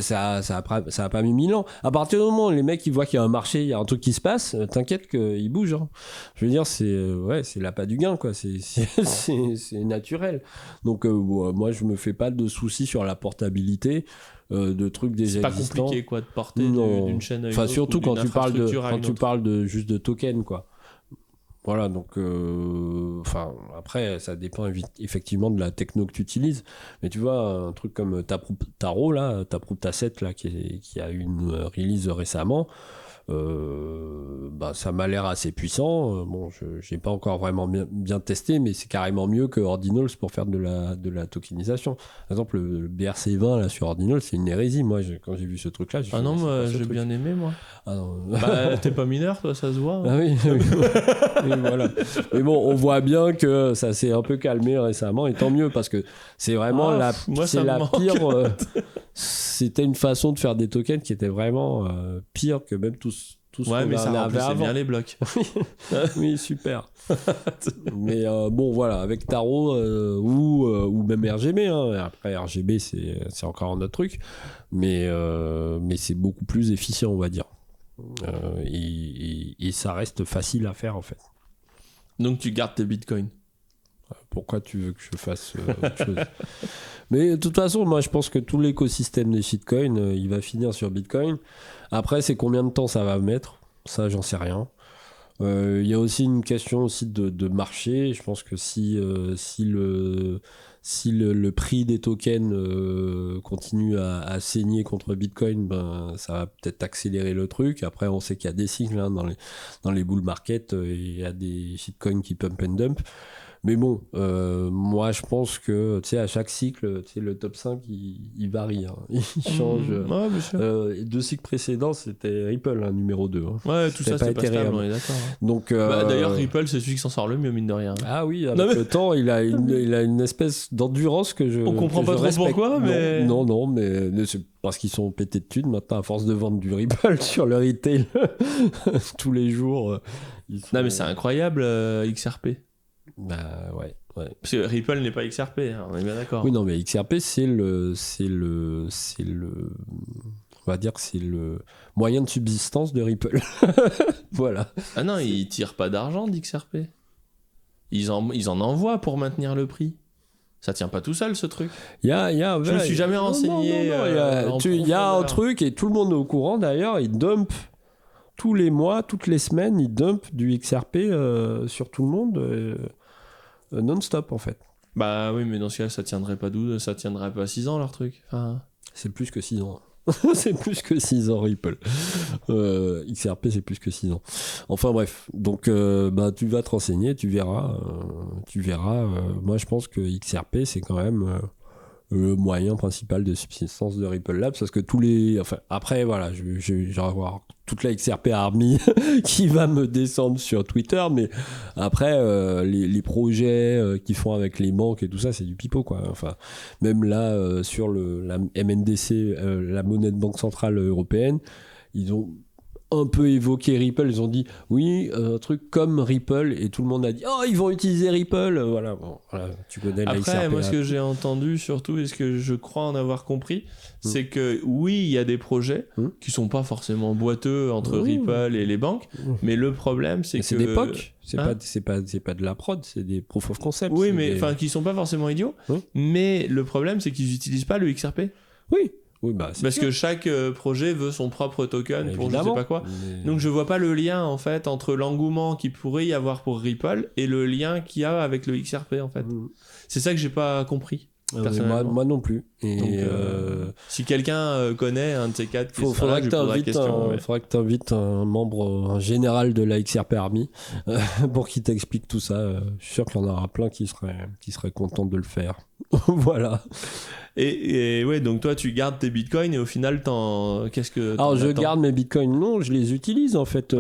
S1: Ça a pas mis 1000 ans. À partir du moment où les mecs ils voient qu'il y a un marché, il y a un truc qui se passe, t'inquiète qu'ils bougent. Hein. Je veux dire, c'est l'appât du gain, quoi. C'est naturel. Donc, moi, je me fais pas de soucis sur la portabilité. De trucs déjà existants.
S2: C'est pas compliqué, quoi, de porter d'une chaîne à une autre.
S1: Enfin, surtout quand tu parles juste de tokens, quoi. Voilà, donc après ça dépend effectivement de la techno que tu utilises, mais tu vois un truc comme Taproot Asset là qui a eu une release récemment, ça m'a l'air assez puissant. Bon, j'ai pas encore vraiment bien testé, mais c'est carrément mieux que Ordinals pour faire de la tokenisation. Par exemple, le BRC20 là sur Ordinals, c'est une hérésie. Moi, quand j'ai vu ce truc là,
S2: j'ai bien aimé, moi. T'es pas mineur, toi, ça se voit.
S1: Ah oui. Et voilà. Mais bon, on voit bien que ça s'est un peu calmé récemment, et tant mieux, parce que c'est vraiment la pire. C'était une façon de faire des tokens qui était vraiment pire que même tout ce qu'on
S2: mais ça
S1: avait avant.
S2: Bien les blocs.
S1: Oui, super. Mais voilà, avec Tarot ou même RGB. Hein. Après, RGB, c'est encore un autre truc. Mais c'est beaucoup plus efficient, on va dire. Et ça reste facile à faire, en fait.
S2: Donc, tu gardes tes bitcoins.
S1: Pourquoi tu veux que je fasse autre chose? Mais de toute façon, moi je pense que tout l'écosystème des shitcoins, il va finir sur Bitcoin. Après, c'est combien de temps ça va mettre? Ça, j'en sais rien. Il y a aussi une question aussi de marché. Je pense que si si le prix des tokens continue à saigner contre Bitcoin, ben, ça va peut-être accélérer le truc. Après, on sait qu'il y a des cycles hein, dans les bull market, il y a des shitcoins qui pump and dump. Mais bon, moi je pense que tu sais, à chaque cycle, tu sais, le top 5 il varie, hein. Il change.
S2: Ouais, bien sûr.
S1: Les 2 cycles précédents, c'était Ripple, hein, numéro 2. Hein.
S2: Ouais, tout ça c'était pas stable, on est d'accord.
S1: Donc,
S2: d'ailleurs, Ripple, c'est celui qui s'en sort le mieux, mine de rien.
S1: Ah oui, avec le temps, il a une espèce d'endurance que je.
S2: On comprend pas trop
S1: respecte.
S2: pourquoi, mais.
S1: Non, mais c'est parce qu'ils sont pétés de thunes maintenant, à force de vendre du Ripple sur le retail tous les jours.
S2: Non, mais c'est incroyable, XRP.
S1: Bah ouais.
S2: Parce que Ripple n'est pas XRP, hein, on est bien d'accord.
S1: Oui, non, mais XRP, c'est le, on va dire que c'est le moyen de subsistance de Ripple. Voilà.
S2: Ah non, ils tirent pas d'argent d'XRP. Ils en envoient pour maintenir le prix. Ça tient pas tout seul, ce truc. Je me suis jamais renseigné.
S1: Il y a un truc, et tout le monde est au courant d'ailleurs, ils dumpent tous les mois, toutes les semaines, ils dumpent du XRP sur tout le monde non-stop en fait.
S2: Bah oui, mais dans ce cas, ça tiendrait pas 6 ans leur truc. Enfin...
S1: C'est plus que 6 ans. C'est plus que 6 ans Ripple. XRP c'est plus que 6 ans. Enfin bref, donc bah, tu vas te renseigner, tu verras. Moi je pense que XRP c'est quand même le moyen principal de subsistance de Ripple Labs, parce que après voilà, je vais avoir toute la XRP Army qui va me descendre sur Twitter, mais après les projets qu'ils font avec les banques et tout ça, c'est du pipeau quoi. Enfin, même là sur la MNDC, la monnaie de banque centrale européenne, ils ont un peu évoqué Ripple, ils ont dit oui, un truc comme Ripple, et tout le monde a dit oh, ils vont utiliser Ripple, voilà, tu connais la XRP.
S2: Après, moi ce que j'ai entendu surtout, et ce que je crois en avoir compris, c'est que oui, il y a des projets qui sont pas forcément boiteux entre Ripple et les banques, mais le problème c'est que
S1: c'est des POC, c'est pas de la prod, c'est des proof of concept.
S2: Oui, mais enfin qui sont pas forcément idiots, mais le problème c'est qu'ils utilisent pas le XRP.
S1: Oui, bah,
S2: parce que chaque projet veut son propre token pour je sais pas quoi. Donc je vois pas le lien en fait entre l'engouement qu'il pourrait y avoir pour Ripple et le lien qu'il y a avec le XRP en fait. C'est ça que j'ai pas compris.
S1: Moi non plus. Et
S2: donc, si quelqu'un connaît un de ces quatre qui
S1: faudra que tu invites un membre général de la XRP Army pour qu'il t'explique tout ça. Je suis sûr qu'il y en aura plein qui seraient contents de le faire. Voilà.
S2: Et ouais, donc toi tu gardes tes bitcoins et au final qu'est-ce que
S1: alors je garde mes bitcoins, non, je les utilise en fait.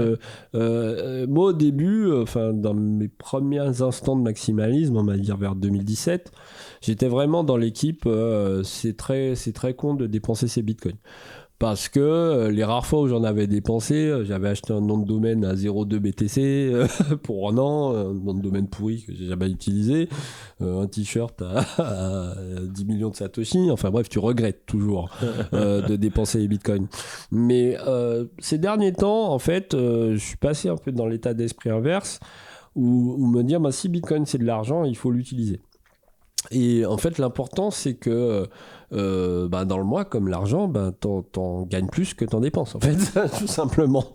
S1: Moi au début, dans mes premiers instants de maximalisme, on va dire vers 2017, j'étais vraiment dans l'équipe c'est très con de dépenser ses bitcoins. Parce que les rares fois où j'en avais dépensé, j'avais acheté un nom de domaine à 0,2 BTC pour un an, un nom de domaine pourri que j'ai jamais utilisé, un t-shirt à 10 millions de Satoshi, enfin bref, tu regrettes toujours de dépenser les bitcoins. Mais ces derniers temps, en fait, je suis passé un peu dans l'état d'esprit inverse, où me dire, si bitcoin c'est de l'argent, il faut l'utiliser. Et en fait, l'important, c'est que dans le mois, comme l'argent, t'en gagnes plus que t'en dépenses, en fait, tout simplement.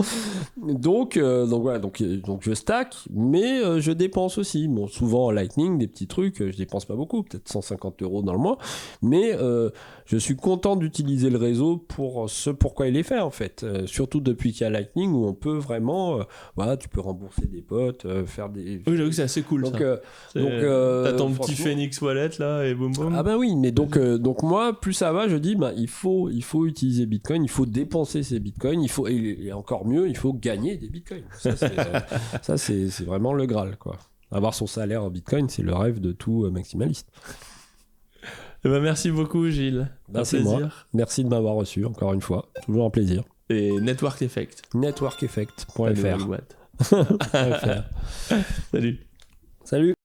S1: Donc voilà, donc je stack, mais je dépense aussi. Bon, souvent en Lightning, des petits trucs, je dépense pas beaucoup, peut-être 150 € dans le mois, mais je suis content d'utiliser le réseau pour ce pourquoi il est fait, en fait. Surtout depuis qu'il y a Lightning, où on peut vraiment, tu peux rembourser des potes, faire des...
S2: Oui, j'avoue que c'est assez cool, donc, ça. T'as ton petit Phoenix Wallet, là, et boum boum.
S1: Ah bah oui, mais donc moi, plus ça va, je dis, il faut utiliser Bitcoin, il faut dépenser ses Bitcoins, et encore mieux, il faut gagner des Bitcoins. Ça, c'est vraiment le Graal, quoi. Avoir son salaire en Bitcoin, c'est le rêve de tout maximaliste.
S2: Merci beaucoup, Gilles.
S1: C'est moi. Merci de m'avoir reçu, encore une fois. Toujours un plaisir.
S2: Et Network Effect.
S1: Networkeffect.fr.
S2: Salut.
S1: Salut.